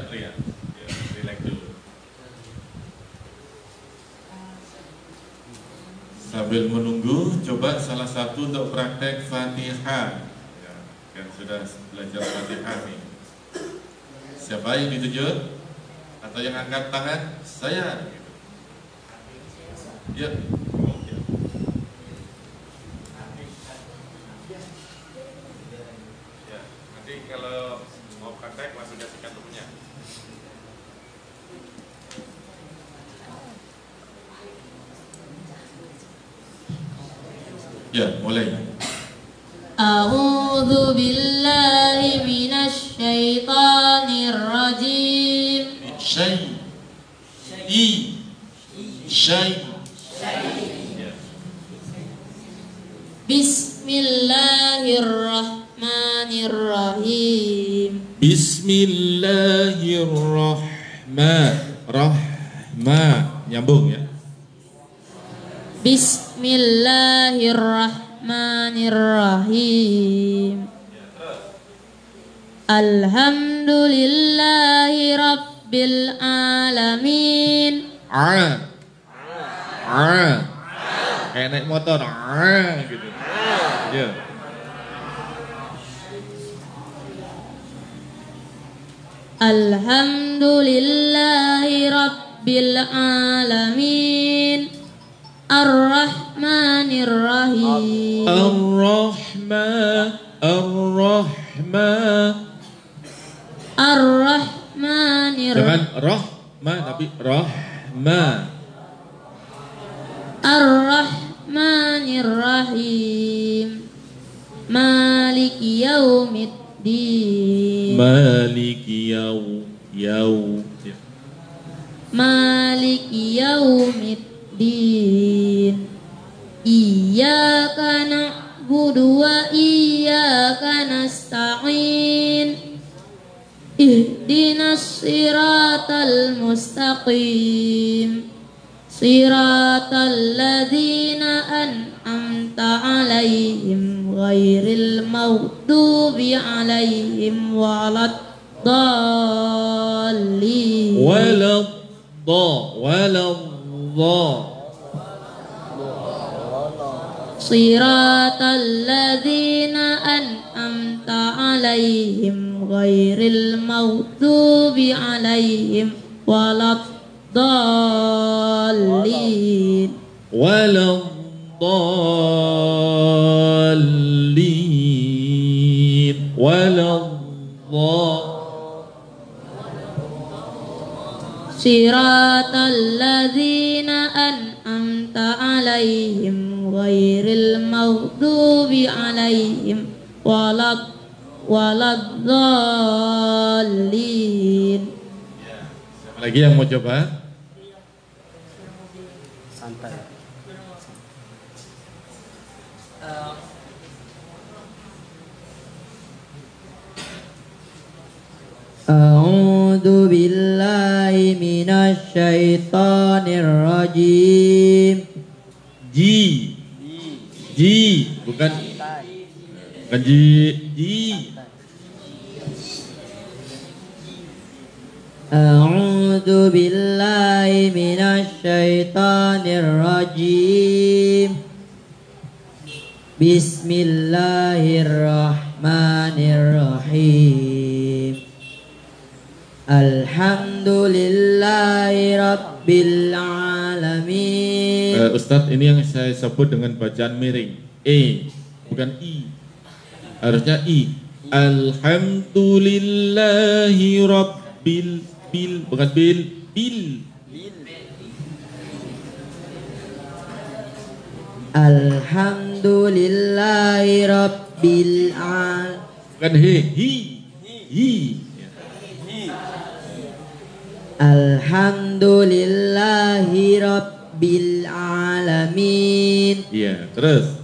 Rian. Ya, relax dulu. Sambil menunggu, coba salah satu untuk praktek Fatihah. Ya, kan sudah belajar Fatihah nih. Siapa yang dituju? Atau yang angkat tangan? Saya. Ya. Ya, nanti kalau mau praktek langsung kasihkan temennya. Ya, mulai. A'udzu billahi minasyaitonir rajim. Syai. Ya. Bismillahirrahmanirrahim. Bismillahirrahmanirrahim. Nyambung ya. Bismillahirrahmanirrahim. Alhamdulillahi rabbil alamin. Kayak naik motor. Gitu. Ya. Alhamdulillahi rabbil alamin. Ar-Rahmanir-Rahim. Ar-Rahmanir. Jangan rahma tapi rahma. Ar-Rahmanir-Rahim. Maliki yaumiddin. Maliki Maliki yaumiddin. Iyyaka na'budu wa iyyaka nasta'in. Ihdinas siratal mustaqim. Siratal ladzina an'amta 'alaihim ghairil maghdubi 'alaihim waladdallin. Siratal ladzina an'amta 'alaihim ghairil maghdubi 'alaihim waladdallin. Siratal ladzina an'amta 'alaihim ghairil maghdubi 'alaihim waladdallin. Siapa lagi yang mau coba? Santai. A'udzu billahi minasy syaithanir rajim. Ji, bukan ji. A'udzu billahi minasy syaithanir rajim. Bismillahirrahmanirrahim. Alhamdulillahi rabbil alamin. Ustadz, ini yang saya sebut dengan bacaan miring. Bukan I. Harusnya I. Alhamdulillahi rabbil bukan bil. Alhamdulillahi rabbil alamin. Bukan hi. Alhamdulillahi rabbil alamin. Iya, terus.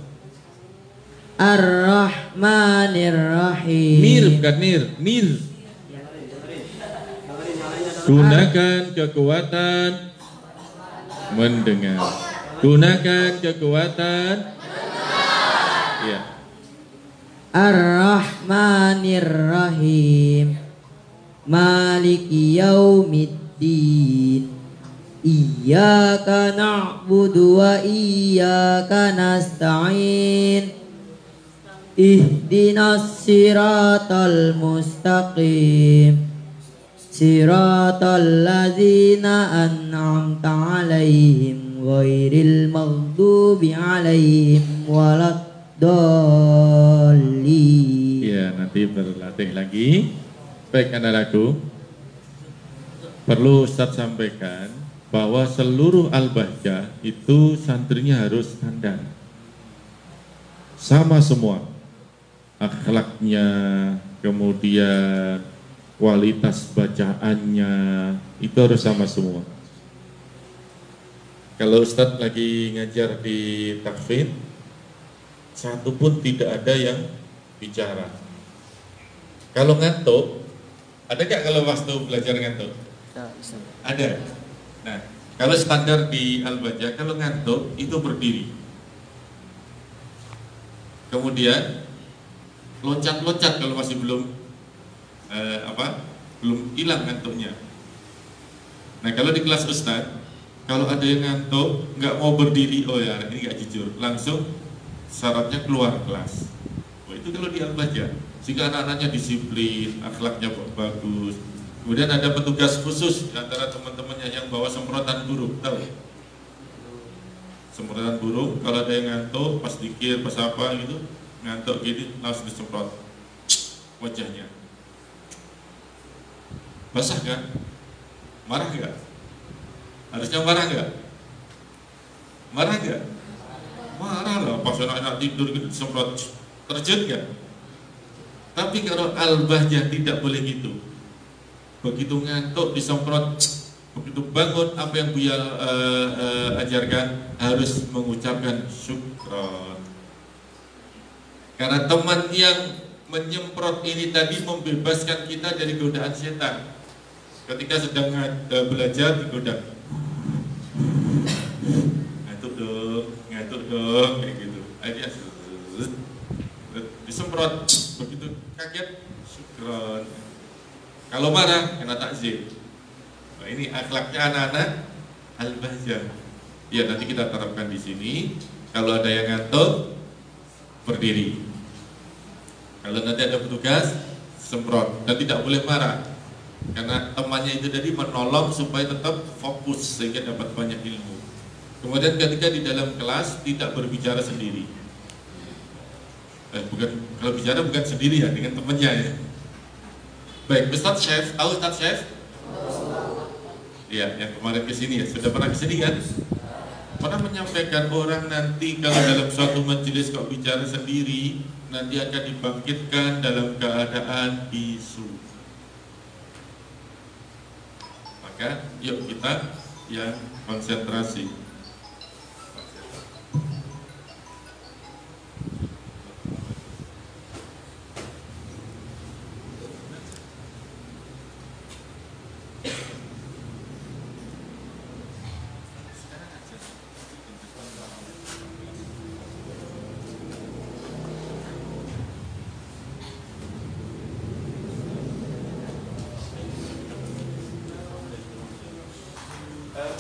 Ar-Rahmanir-Rahim. Nir bukan nir. Gunakan kekuatan mendengar. Gunakan kekuatan. Iya. Ar-Rahmanir-Rahim. Maliki maliki yaumiddin. Iyyaka na'budu wa iyyaka nasta'in. Ihdinas siratal mustaqim. Siratal ladzina an'amta 'alaihim ghairil maghdubi 'alaihim waladdallin. Ya, nanti berlatih lagi. Baik anak-anakku, perlu Ustadz sampaikan bahwa seluruh Al-Bahjah itu santrinya harus standar. Sama semua. Akhlaknya, kemudian kualitas bacaannya, itu harus sama semua. Kalau Ustadz lagi ngajar di takfid, satu pun tidak ada yang bicara. Kalau ngantuk, ada nggak kalau waktu belajar ngantuk? Ada. Nah, kalau standar di Al-Bahjah, kalau ngantuk itu berdiri. Kemudian loncat-loncat kalau masih belum belum hilang ngantuknya. Nah, kalau di kelas Ustadz, kalau ada yang ngantuk nggak mau berdiri, oh ya ini nggak jujur, langsung syaratnya keluar kelas. Oh, itu kalau di Al-Bahjah, sehingga anak-anaknya disiplin, akhlaknya bagus. Kemudian ada petugas khusus antara teman-temannya yang bawa semprotan burung, tahu? Semprotan burung, kalau ada yang ngantuk, pas dikir, pas apa gitu, ngantuk gini, langsung disemprot wajahnya. Basah kan? Marah nggak? Harusnya marah nggak? Marah nggak? Marah lah, pas anak-anak tidur gitu disemprot, terjun nggak? Tapi kalau Al-Bahjah tidak boleh gitu. Begitu ngantuk disemprot, begitu bangun apa yang Buya ajarkan harus mengucapkan syukron. Karena teman yang menyemprot ini tadi membebaskan kita dari godaan setan. Ketika sedang belajar digoda, ngantuk dong, kayak gitu. Akhirnya disemprot, begitu kaget syukron. Kalau marah kena takzir. Nah, ini akhlaknya anak-anak Al-Bahjah. Ya, nanti kita terapkan di sini. Kalau ada yang ngantuk, berdiri. Kalau nanti ada petugas, semprot. Dan tidak boleh marah, karena temannya itu tadi menolong supaya tetap fokus sehingga dapat banyak ilmu. Kemudian ketika di dalam kelas tidak berbicara sendiri. Kalau bicara bukan sendiri ya, dengan temannya ya. Baik, Ustadz Chef, tahu Ustadz Chef? Iya, yang kemarin kesini ya, sudah pernah kesini kan? Pernah menyampaikan orang nanti kalau dalam suatu majelis kok bicara sendiri, nanti akan dibangkitkan dalam keadaan bisu. Maka yuk kita yang konsentrasi.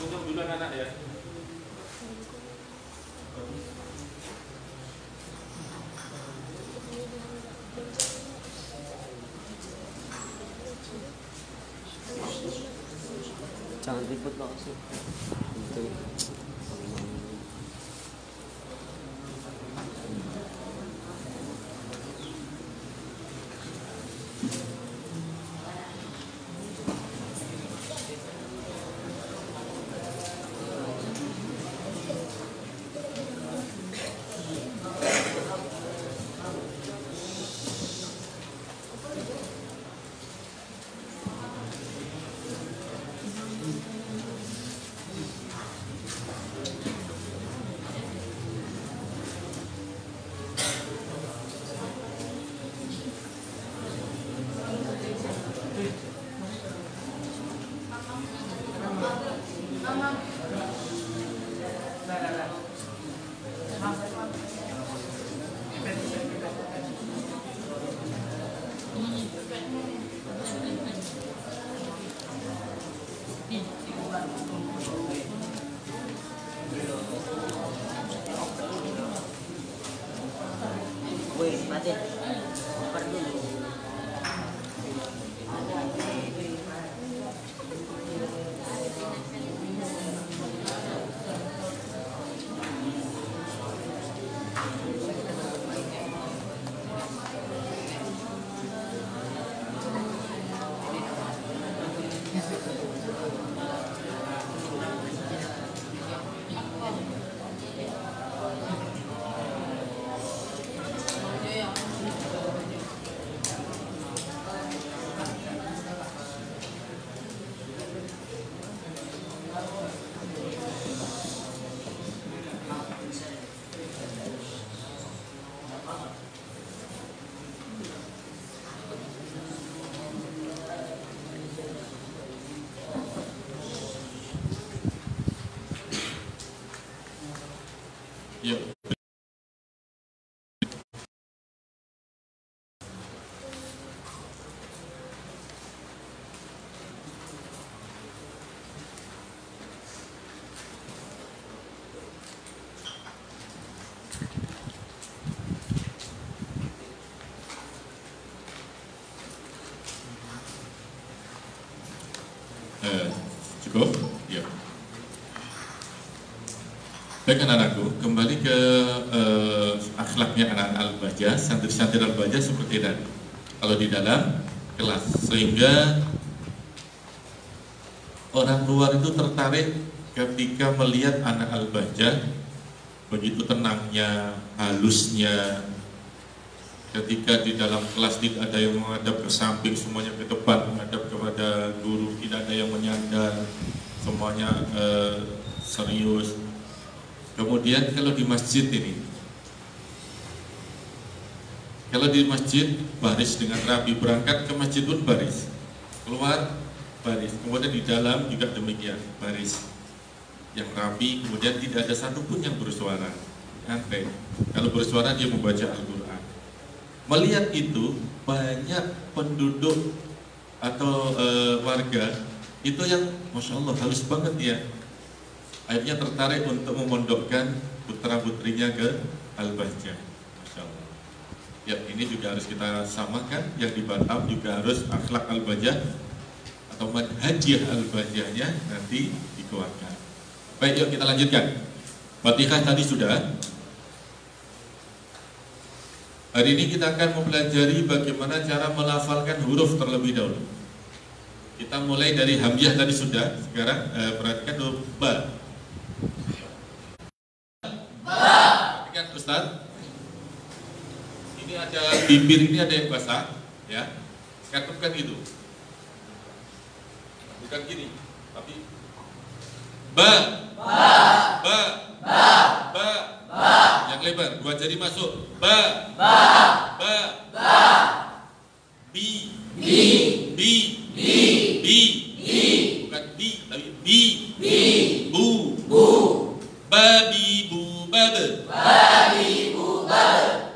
Untuk duluan anak ya. Jangan ribut loh sih. Wih, Batin. Oper dulu. Ya. Cukup? Ya. Baik anak-anakku, kembali ke akhlaknya anak Al-Bajah, santri-santri Al-Bajah seperti tadi. Kalau di dalam kelas, sehingga orang luar itu tertarik ketika melihat anak Al-Bajah begitu tenangnya, halusnya. Ketika di dalam kelas tidak ada yang menghadap ke samping, semuanya ke depan, menghadap kepada guru, tidak ada yang menyandar, semuanya serius. Kemudian kalau di masjid ini, kalau di masjid baris dengan rapi, berangkat ke masjid pun baris, keluar baris, kemudian di dalam juga demikian baris yang rapi, kemudian tidak ada satupun yang bersuara. Aneh. Kalau bersuara dia membaca Al-Quran. Melihat itu banyak penduduk atau warga itu yang Masya Allah halus banget ya. Akhirnya tertarik untuk memondokkan putra-putrinya ke Al-Bajah. Masya Allah. Ya, ini juga harus kita samakan. Yang di Batam juga harus akhlak Al-Bajah atau manhajiyah Al-Bajahnya nanti dikuatkan. Baik, yuk kita lanjutkan. Fatihah tadi sudah. Hari ini kita akan mempelajari bagaimana cara melafalkan huruf terlebih dahulu. Kita mulai dari hamzah tadi sudah. Sekarang perhatikan dulu ba. Perhatikan Ustaz. Ini ada bibir, ini ada yang basah, ya. Katakan gitu. Bukan gini, tapi ba. Ba. Ba. Yang lebar, dua jari masuk. Ba. Bi. Bukan bi, tapi bi. Bu. Babi bu babe. Babi bu babe.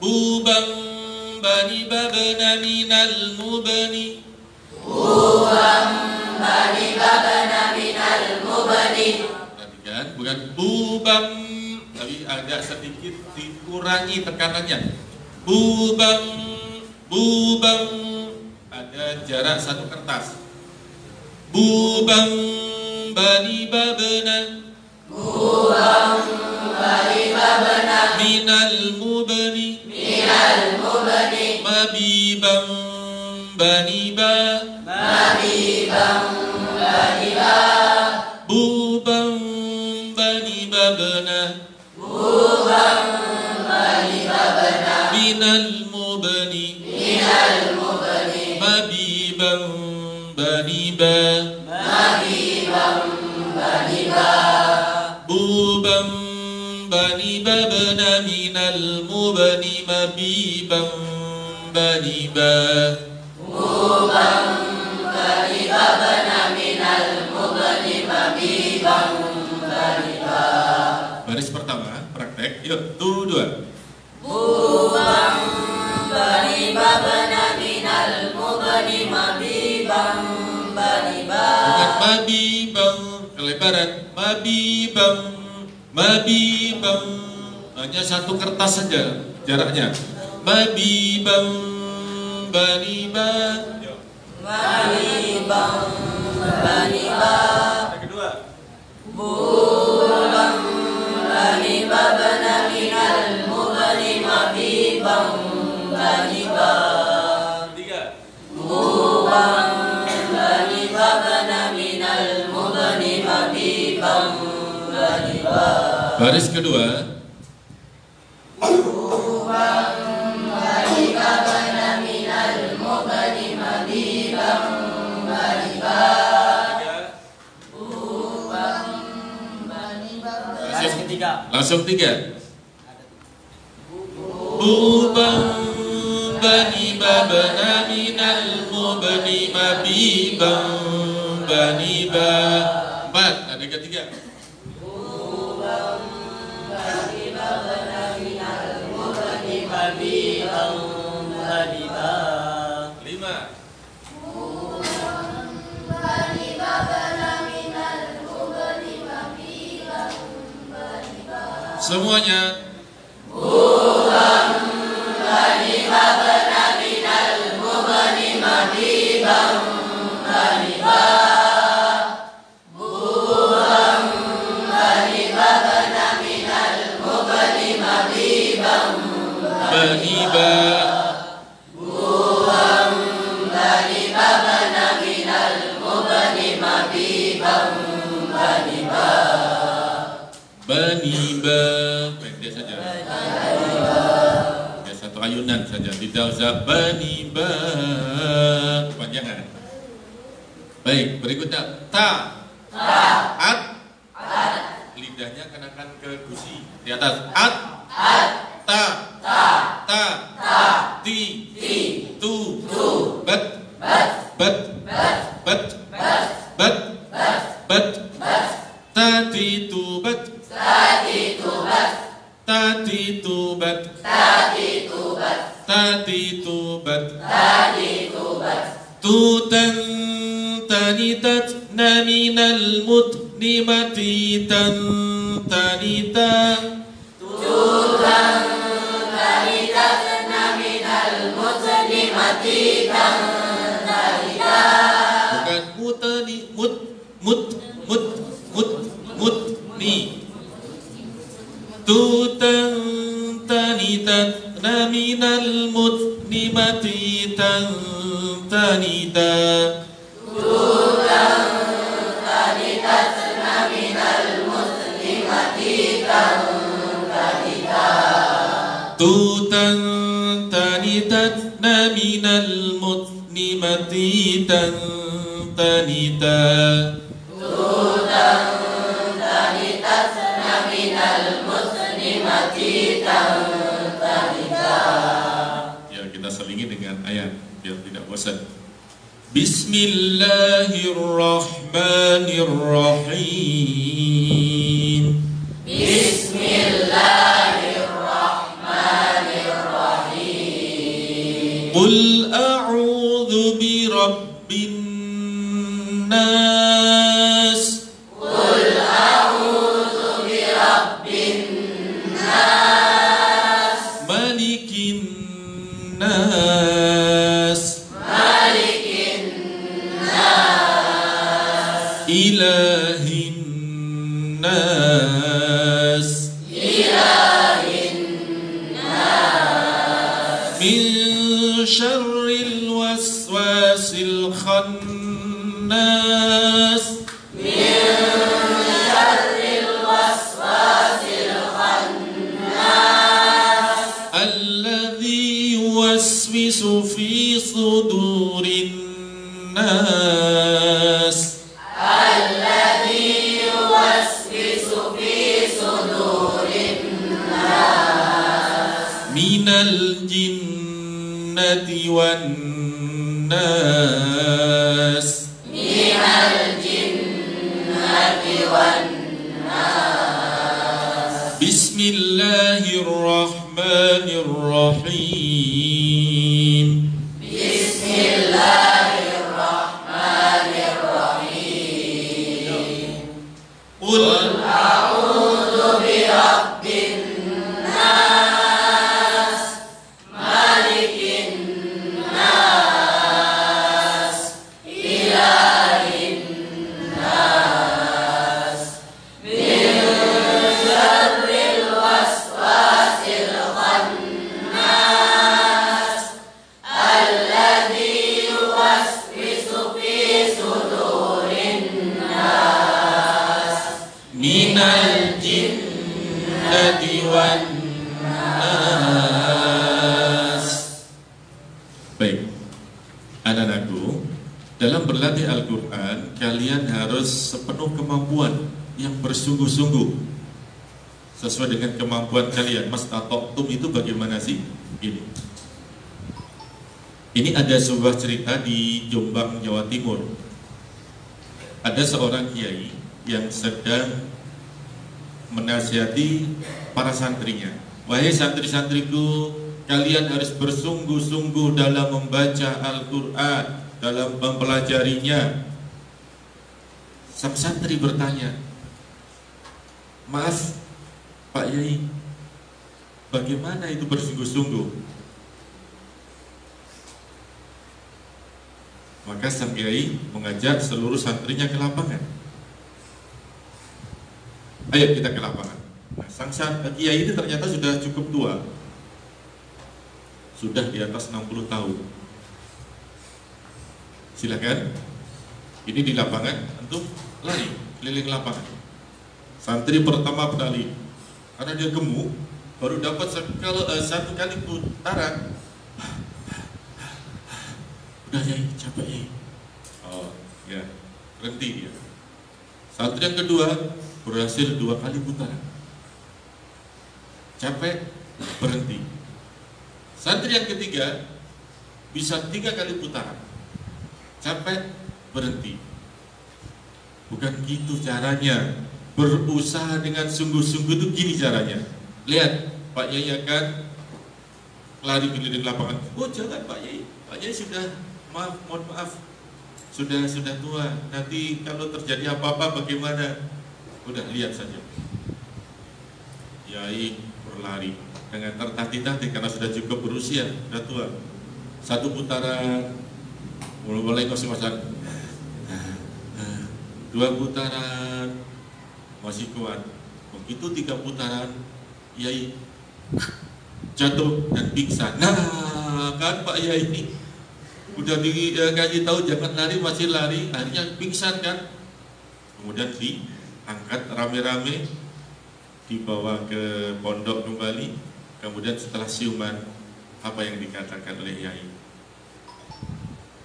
Bubang bani babna minal mubani. Perhatikan, bukan bubang, tapi agak sedikit dikurangi tekanannya. Bubang, ada jarak satu kertas. Bubang bani babna. Minal mubani. Mabibang bani ba. Bubang bani babna. Minal mubani. Mabibang bani ba. Bubang bani babna minal mubani. Mabibang bani ba. Baris pertama, praktek. Yuk, tuh dua. Bubang bani babna minal mubani mabibang bani ba. Bukan mabibang barat. Mabibam, mabibam. Hanya satu kertas saja jaraknya. Mabibam, baniba. Mabibam, baniba. Yang kedua. Bubam, baniba, banaminal mubani mabibam, baniba. Tiga. Bubam, baniba, banaminal mubani mabibam, baniba. Baris kedua. Langsung tiga. Bubang bani babana minal mubani mabibang bani ba. Empat. Ada ketiga. Lima. Semuanya. Bani ba. Bani ba. Pendek saja. Ya, satu ayunan saja. Tidak usah bani ba. Kepanjangan. Baik, berikutnya ta. At. Lidahnya kenakan ke gusi di atas. At. Ta. Ti. Tu. Bet. Bet. Tati tu bet. Tutan tanitat naminal mutnimati tan tanita. Bukan mutani mutni. Tutan tanitat naminal mutnimati tan tanita. Tutan tanitat naminal mutnimati tan tanita. Ya, kita selingi dengan ayat biar tidak bosan. Bismillahirrahmanirrahim. Qul a'udzu birabbin nas. Malikin nas. Ilahin nas. Min syarril waswasil khannas. Alladzi yuwaswisu fi sudurin nas. Minal jinnati wan nas. Bismillahirrahmanirrahim. minal jinnati wan nas. Baik, anak-anakku, dalam berlatih Al-Quran kalian harus sepenuh kemampuan yang bersungguh-sungguh sesuai dengan kemampuan kalian. Mastata'tum itu bagaimana sih? Ini ada sebuah cerita di Jombang, Jawa Timur. Ada seorang kiai yang sedang menasihati para santrinya. Wahai santri-santriku, kalian harus bersungguh-sungguh dalam membaca Al-Quran, dalam mempelajarinya. Sang santri bertanya, maaf Pak Yai, bagaimana itu bersungguh-sungguh? Maka sang kiai mengajak seluruh santrinya ke lapangan. Ayo kita ke lapangan. Nah, sang kiai ini ternyata sudah cukup tua, sudah di atas 60 tahun. Silakan. Ini di lapangan, untuk lari keliling lapangan. Santri pertama berlari, karena dia gemuk, baru dapat satu kali putaran. Udah ya, capek ya. Oh ya, berhenti dia. Santri yang kedua berhasil 2 kali putaran. Capek, berhenti. Santri yang ketiga bisa 3 kali putaran. Capek, berhenti. Bukan gitu caranya. Berusaha dengan sungguh-sungguh itu gini caranya. Lihat, Pak Yai akan lari keliling lapangan. Oh jangan Pak Yai, Pak Yai sudah, mohon maaf, sudah tua. Nanti kalau terjadi apa-apa bagaimana? Udah lihat saja. Yai berlari dengan tertatih-tatih karena sudah cukup berusia, sudah tua. 1 putaran, mulai ngos-ngosan. 2 putaran, masih kuat. Begitu 3 putaran, Yai jatuh dan pingsan. Nah, kan Pak Yai ini udah dikasih tahu jangan lari, masih lari, akhirnya pingsan kan. Kemudian diangkat rame-rame, dibawa ke pondok kembali. Kemudian setelah siuman, apa yang dikatakan oleh Yai?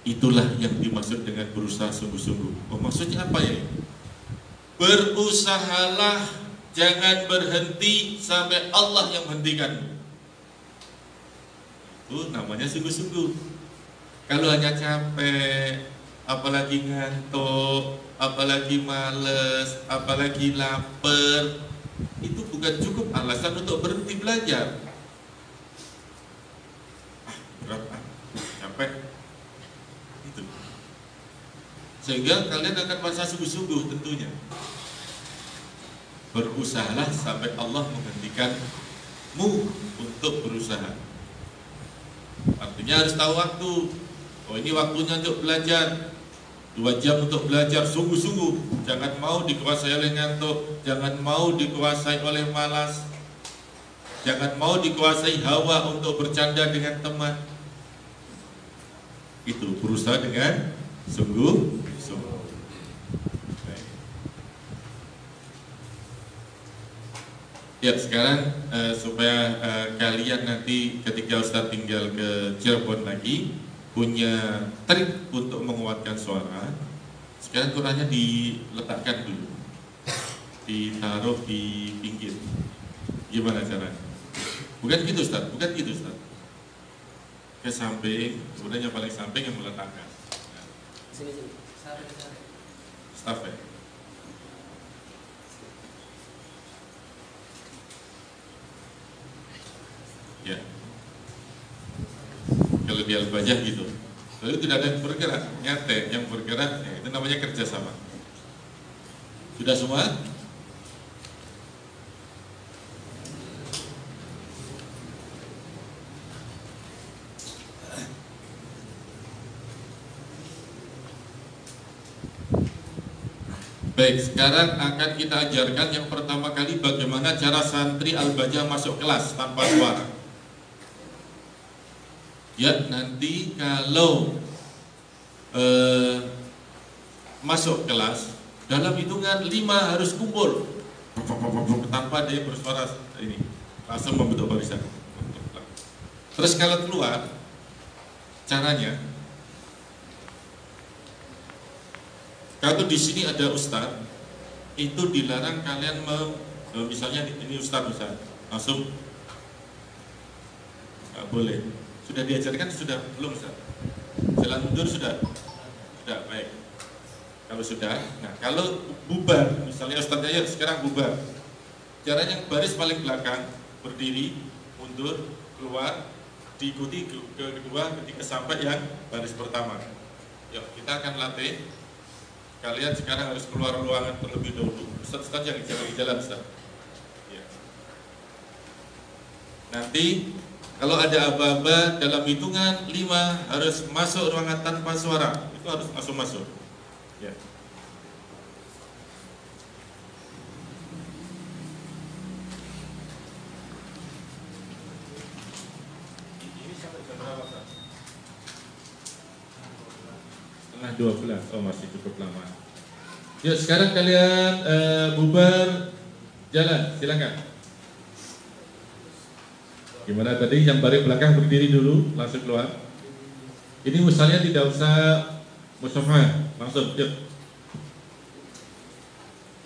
Itulah yang dimaksud dengan berusaha sungguh-sungguh. Oh, maksudnya apa ya? Berusahalah, jangan berhenti sampai Allah yang menghentikan. Itu namanya sungguh-sungguh. Kalau hanya capek, apalagi ngantuk, apalagi males, apalagi lapar, itu bukan cukup alasan untuk berhenti belajar. Berat, capek. Itu. Sehingga kalian akan merasa sungguh-sungguh tentunya. Berusahalah sampai Allah menghentikanmu untuk berusaha. Artinya harus tahu waktu. Oh, ini waktunya untuk belajar. 2 jam untuk belajar sungguh-sungguh. Jangan mau dikuasai oleh ngantuk, jangan mau dikuasai oleh malas, jangan mau dikuasai hawa untuk bercanda dengan teman. Itu berusaha dengan sungguh-sungguh. Ya, sekarang supaya kalian nanti ketika Ustadz tinggal ke Cirebon lagi punya trik untuk menguatkan suara. Sekarang Qurannya diletakkan dulu, ditaruh di pinggir. Gimana caranya? Bukan gitu Ustaz, bukan gitu Ustaz. Ke samping, sebenarnya paling samping yang meletakkan. Nah. Sini. Staff ya. Ya. Kalau di Al-Bajah gitu. Lalu tidak ada yang bergerak, nyate yang bergerak, ya, itu namanya kerjasama. Sudah semua? Baik, sekarang akan kita ajarkan yang pertama kali bagaimana cara santri Al-Bajah masuk kelas tanpa suara. Ya, nanti kalau masuk kelas dalam hitungan 5 harus kumpul. tanpa dia bersuara ini langsung membentuk barisan. Terus kalau keluar caranya, kalau di sini ada ustadz, itu dilarang kalian misalnya ini ustadz langsung nggak boleh. Sudah diajarkan sudah belum ustadz? Jalan mundur sudah baik. Kalau sudah, nah kalau bubar, misalnya ustadznya ya sekarang bubar, caranya baris paling belakang, berdiri, mundur, keluar, diikuti ke kedua, ketika sampai yang baris pertama. Yuk kita akan latih. Kalian sekarang harus keluar ruangan terlebih dahulu. Ustaz yang jangan di jalan Ustaz. Ya. Nanti kalau ada aba-aba dalam hitungan 5 harus masuk ruangan tanpa suara, itu harus langsung masuk. Ya. Ini sampai jam berapa, Pak? Setengah 12. Oh, masih cukup lama. Yuk, sekarang kalian bubar jalan, silakan. Gimana tadi yang baris belakang berdiri dulu, langsung keluar. Ini misalnya tidak usah musafah, langsung yuk.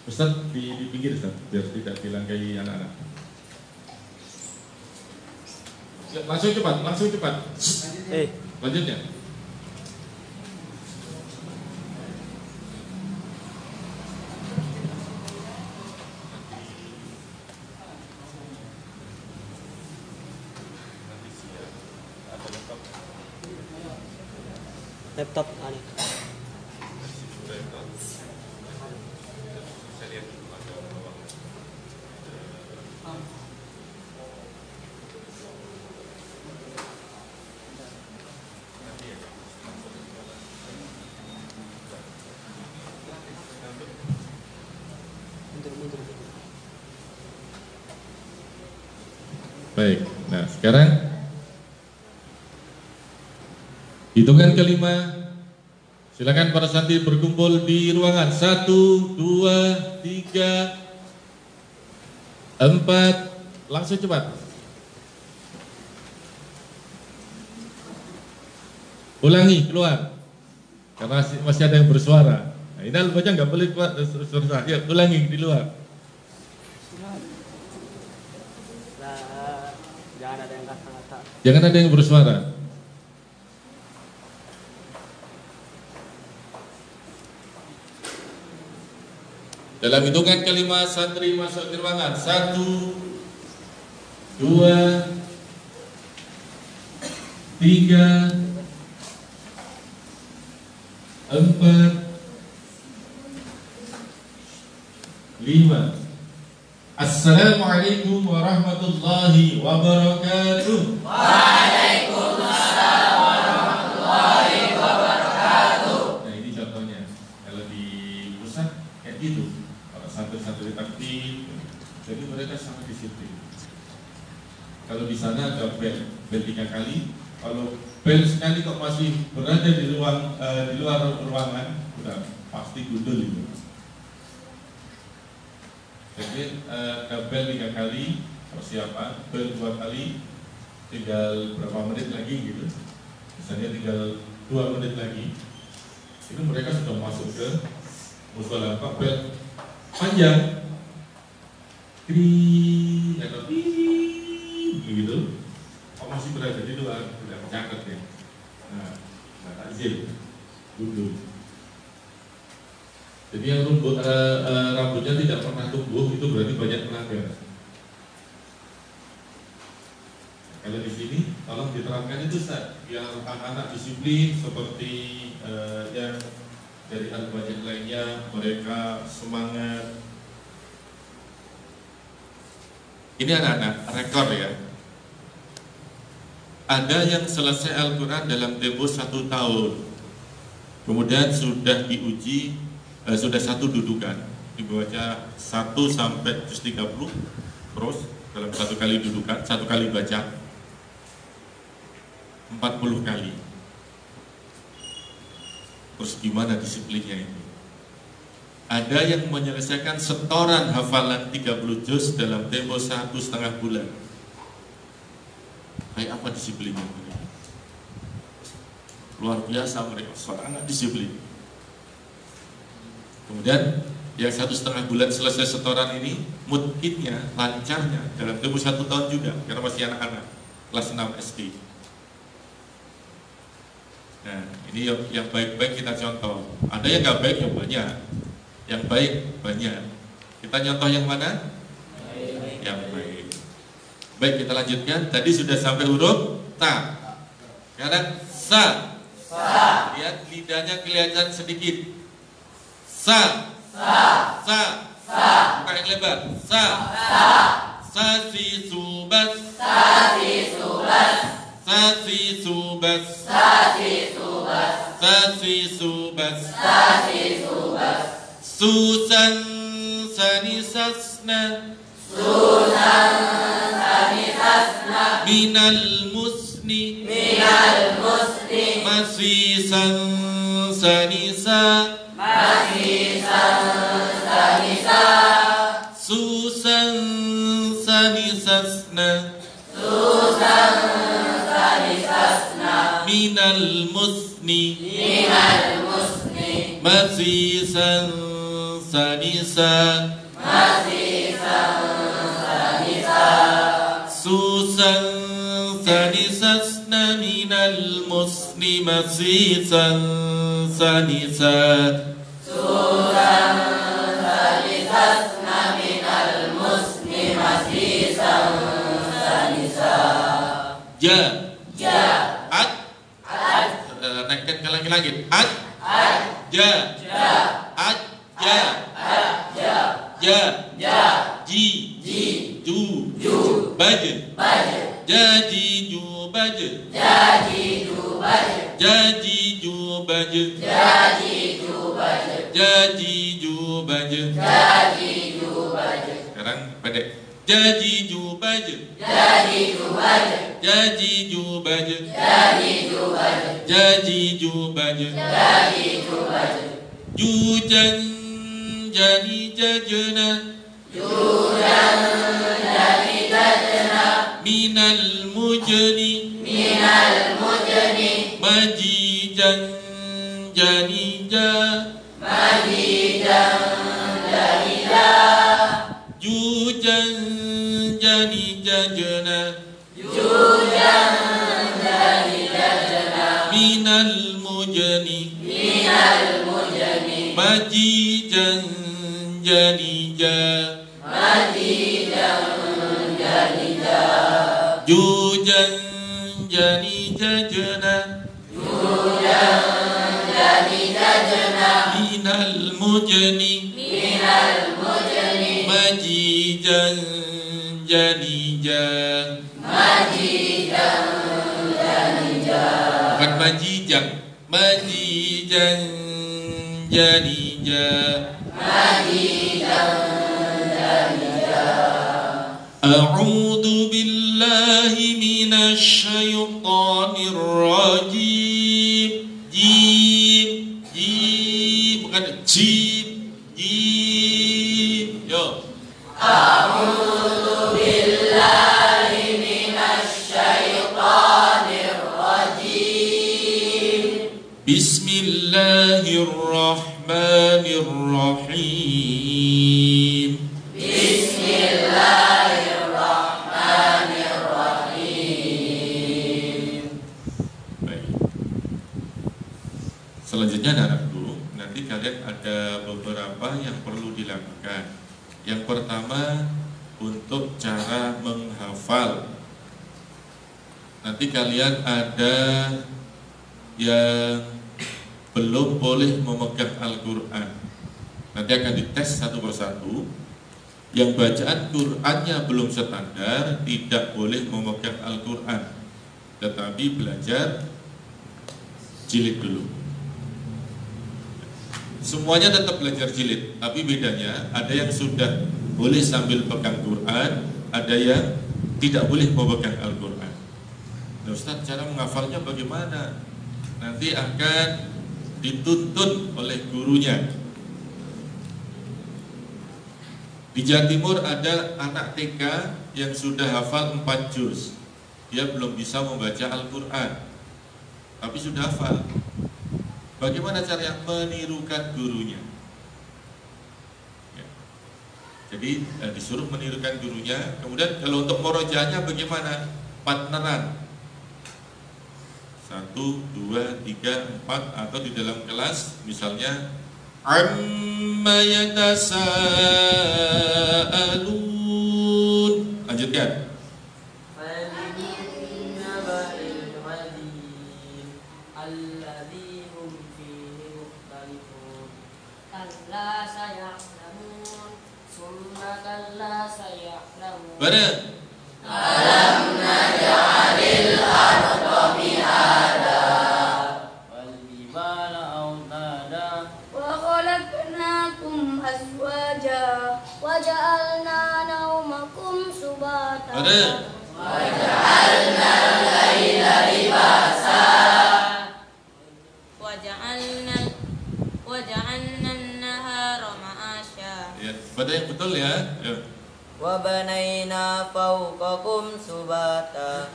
Ustaz di pinggir Ustaz, biar tidak dilangkai anak-anak. Langsung cepat. Lanjutnya. Laptop ani. Baik, nah sekarang hitungan kelima, silakan para santri berkumpul di ruangan 1, 2, 3, 4, langsung cepat. Ulangi keluar, karena masih ada yang bersuara. Nah, ini baca nggak boleh bersuara. Ya, ulangi di luar. Jangan ada yang kata-kata. Jangan ada yang bersuara. Dalam hitungan kelima, santri masuk ke ruangan 1, 2, 3, 4, 5. Assalamualaikum warahmatullahi wabarakatuh. Waalaikumsalam warahmatullahi wabarakatuh. Nah ini contohnya. Kalau di pusat kayak gitu, kalau santri-santri takbir, jadi mereka sangat disiplin. Kalau di sana ada bel 3 kali. Kalau bel sekali kok masih berada di luar ruangan, udah pasti gundul itu. Jadi bel 3 kali persiapan, bel 2 kali, tinggal berapa menit lagi gitu. Misalnya tinggal 2 menit lagi, itu mereka sudah masuk ke musola. Bel panjang, atau begitu, kok masih berada di luar, sudah catat ya. Nah takzim, gundul. Jadi yang rambutnya tidak pernah tumbuh itu berarti banyak melanggar. Kalau di sini tolong diterapkan itu Ustaz, biar anak-anak disiplin seperti yang dari al-bajat lainnya, mereka semangat. Ini anak-anak rekor ya. Ada yang selesai Al-Quran dalam tempo 1 tahun, kemudian sudah diuji. Sudah 1 dudukan, dibaca 1 sampai juz 30 terus dalam 1 kali dudukan, 1 kali baca 40 kali. Terus gimana disiplinnya itu? Ada yang menyelesaikan setoran hafalan 30 juz dalam tempo 1,5 bulan. Kayak apa disiplinnya mereka? Luar biasa mereka, sangat disiplin. Kemudian yang 1,5 bulan selesai setoran ini, mungkinnya, lancarnya dalam tempo 1 tahun juga, karena masih anak-anak kelas 6 SD. Nah, ini yang baik-baik kita contoh. Ada yang nggak baik, yang banyak. Yang baik banyak. Kita nyontoh yang mana? Yang baik. Baik, kita lanjutkan. Tadi sudah sampai huruf ta. Sekarang sa. Lihat lidahnya kelihatan sedikit. Sa. Buka yang lebar. Sa. Sa si subas. Sa si subas. Susan sanisasna. Minal musni. Masisan sanisa. Susan sanisasna. Minal musni. Masisan sanisa. Susan sanisasna minal musni masisan sanisa. Ja. At. Naikkan ke langit-langit. At. Ja. At. Ja. Ji. Ju. Baje. Jaji ju baje. Jaji ju baje. Sekarang pendek. Jaji ju baje. Jujan jani jajana. Minal mujni. Majijan janija. Jujan jani jajana. Minal mujni. Majijan janija. Jujan jani jajana. Minal mujni. Majijan janija. Bukan majijang. Majijan janija. A'udzu billahi minasy syaithanir rajim. Jim, bukan jim. Yo. A'udzu billahi minasy syaithanir rajim. Bismillahirrahmanirrahim. Baik. Selanjutnya anak-anakku, nanti kalian ada beberapa yang perlu dilakukan. Yang pertama, untuk cara menghafal. Nanti kalian ada yang belum boleh memegang Al-Quran. Nanti akan dites satu persatu. Yang bacaan Qurannya belum standar tidak boleh memegang Al-Quran, tetapi belajar jilid dulu. Semuanya tetap belajar jilid, tapi bedanya ada yang sudah boleh sambil pegang Quran, ada yang tidak boleh memegang Al-Quran. Nah Ustaz, cara menghafalnya bagaimana? Nanti akan dituntun oleh gurunya. Di Jawa Timur ada anak TK yang sudah hafal 4 juz. Dia belum bisa membaca Al-Quran, tapi sudah hafal. Bagaimana caranya menirukan gurunya? Ya. Jadi disuruh menirukan gurunya. Kemudian kalau untuk murojaahnya bagaimana? Partneran 1, 2, 3, 4, atau di dalam kelas misalnya amma yatasaalun. Lanjutkan. Bareng. Alam naj'alil arda mihada wal jibala autada wa khalaqnakum azwaja wa ja'alna nawmakum subata Bareng. wa ja'alna al-laila libasa wa ja'alna an-nahara ma'asya. Ya, pada yang betul ya. Ya. Wa banaina fawqakum subata.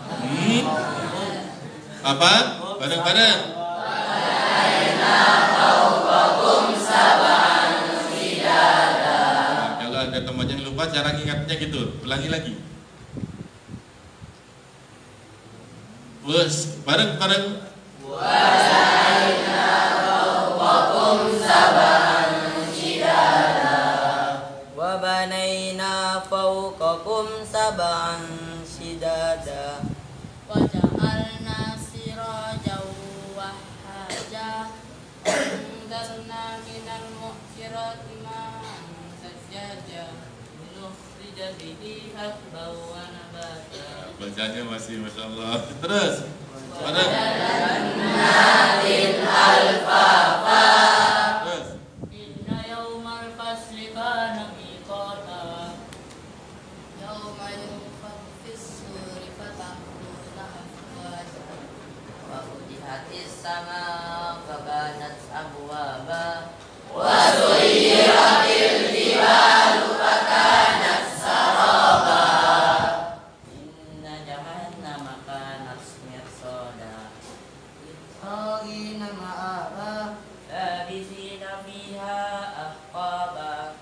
Apa? Bareng-bareng. Nah, kalau ada teman yang lupa cara ingatnya gitu, ulangi lagi. Wes, bareng-bareng. Wa banaina fawqakum sab'an shidada. Waja'alna sirajan wahhaja anzalna minal mu'sirati ma'an sajjaja linukhrija bihi habban wa nabata. Bacanya masih Masya Allah. Terus. Bareng. Terus. Inna yawmal fasli kana miqata yawma yunfakhu fis-suri fata'tuna afwaja Wa futihatis sama fakanat abwaba. Inna jahannama kanat mirsada. Taghina ma'aba Labisina fiha ahqaba.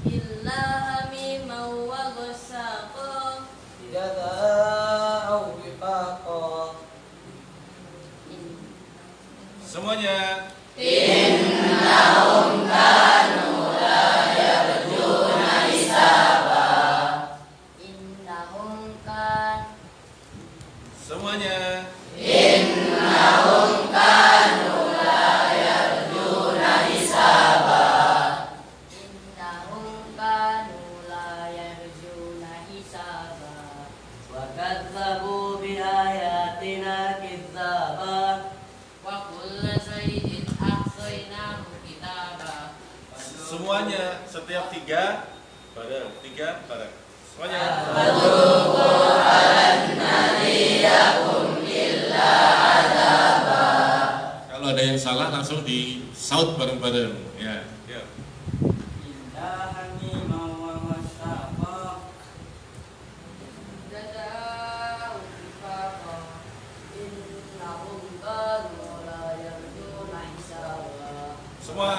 illa hamiman wa ghassaqa Jaza'au wifaqa. Semuanya. innahum kan Semuanya. innahum kanu la yarjuna hisaba Wa kadzabu bi ayatina kidzaba. wa kulla shay'in ahsaynahu kitaba. Semuanya. Setiap 3 bareng. 3 bareng. Semuanya. Kalau ada yang salah langsung di shout bareng-bareng. Ya. Ya. Inna hamima wa wasyaqa. Jaza'u wifaqa innahum kanu la yarjuna hisaba. Semua.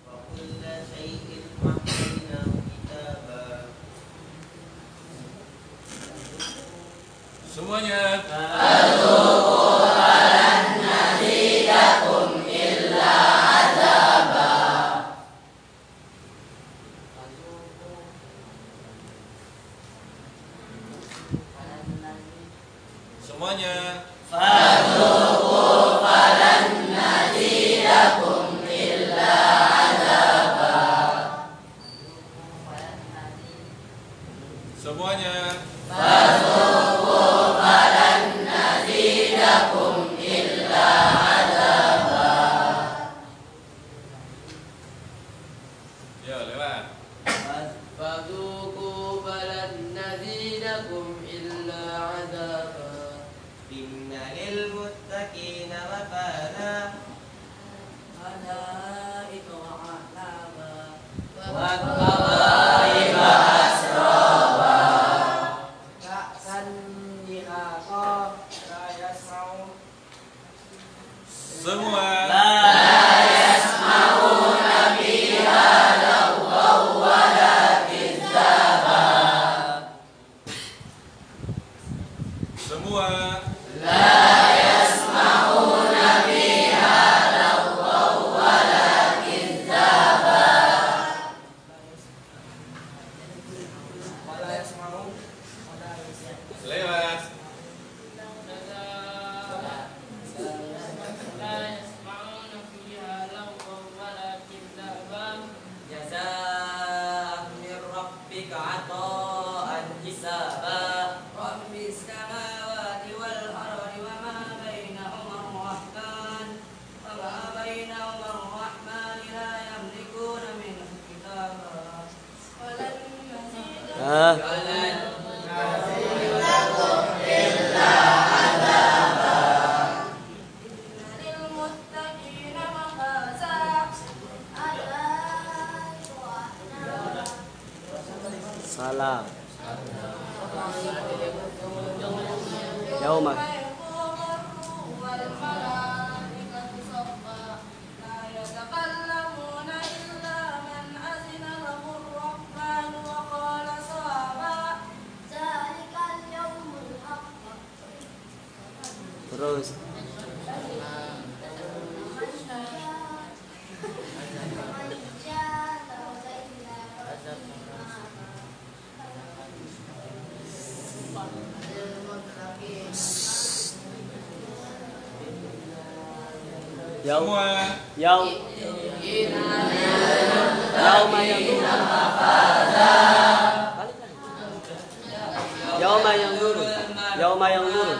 Wa kulla shay'in ahsaynahu kitaba. Semuanya. Semuanya. Semuanya. Ya, lewat. Fadzuqu falan لكم إلا عذابا إن للمتقين مفازا حدائق وأعنابا وكواعب أترابا كأسا دهاقا لا يسمعون Semua semua ولا يسمعون lewat. جزاء من ربك عطاء حسابا رب السماوات والأرض وما بينهما الرحمن لا يملكون منه كتابا ولن نزيد للمتقين مفازا حدائق وأعنابا Salam. Yauma. يقوم الروح والملائكة صفا لا يتكلمون إلا من أذن له الرحمن وقال صوابا ذلك اليوم الحق Terus. Semua Yauma yanzuru. Yauma yanzuru. Yauma yanzuru.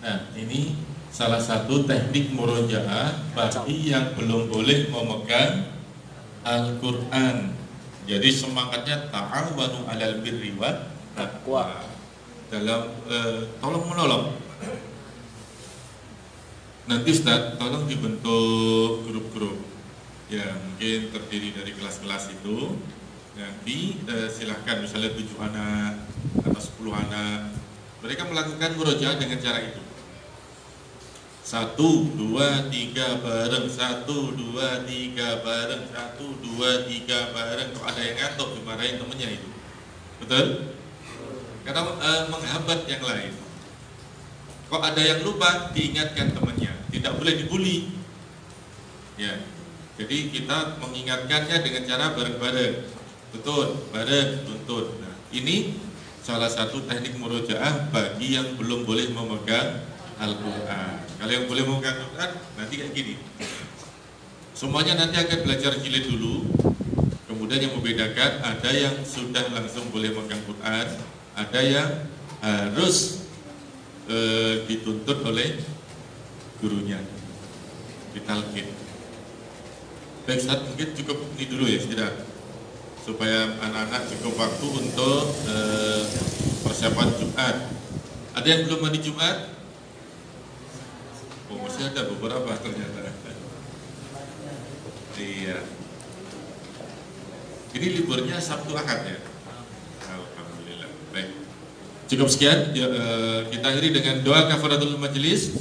Nah, ini salah satu teknik murojaah bagi yang belum boleh memegang Al-Quran. Jadi semangatnya ta'awanu 'alal birri wat taqwa. Dalam tolong menolong. Nanti Ustaz, tolong dibentuk grup-grup. Ya, mungkin terdiri dari kelas-kelas itu. Nanti silahkan misalnya 7 anak atau 10 anak. Mereka melakukan murojaah dengan cara itu. 1, 2, 3 bareng, 1, 2, 3 bareng, 1, 2, 3 bareng. Kalau ada yang ngantuk dimarahin temennya itu. Betul? Karena menghambat yang lain. Kok ada yang lupa diingatkan temannya. Tidak boleh dibully. Ya. Jadi kita mengingatkannya dengan cara bareng-bareng. Betul, bareng, tuntut. Nah, ini salah satu teknik murojaah bagi yang belum boleh memegang Al-Quran. Kalau yang boleh memegang Al-Quran, nanti kayak gini. Semuanya nanti akan belajar jilid dulu. Kemudian yang membedakan, ada yang sudah langsung boleh memegang Quran, ada yang harus dituntut oleh gurunya, ditalqin. Baik, Ustaz, mungkin cukup ini dulu ya, tidak, supaya anak-anak cukup waktu untuk persiapan Jumat. Ada yang belum mandi Jumat? Oh, masih ada beberapa ternyata. Iya. Ini liburnya Sabtu Ahad ya. Alhamdulillah. Baik. Cukup sekian. Ya, kita akhiri dengan doa kafaratul majelis.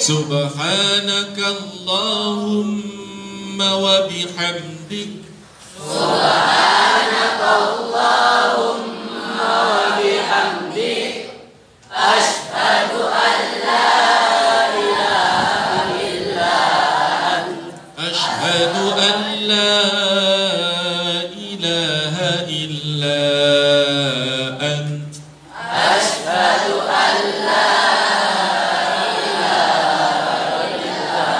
Subhanakallahumma wa bihamdik. Subhanakallahumma wa bihamdik asyhadu an la ilaha illa anta Ashhadu an la ilaha illa ant. asyhadu an la ilaha illa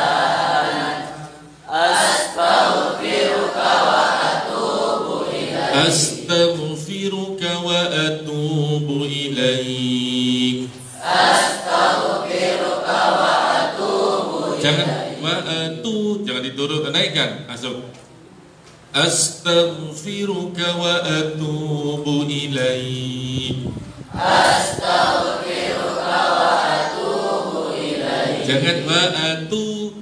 anta astaghfiruka wa atubu ilaik Astaghfiruka wa atubu ilaik. Astaghfiruka wa atubu Jangan jangan diturunkan, naikkan langsung. Astaghfiruka wa atubu ilaik. Astaghfiruka wa atubu ilaik. Jangan wa atu.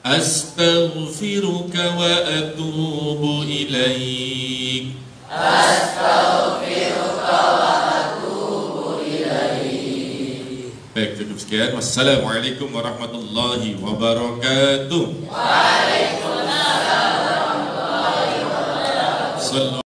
Astaghfiruka wa atubu ilaik. Astaghfiruka wa atubu ilaik. Baik, cukup sekian. Wassalamualaikum warahmatullahi wabarakatuh. Waalaikumsalam warahmatullahi wabarakatuh.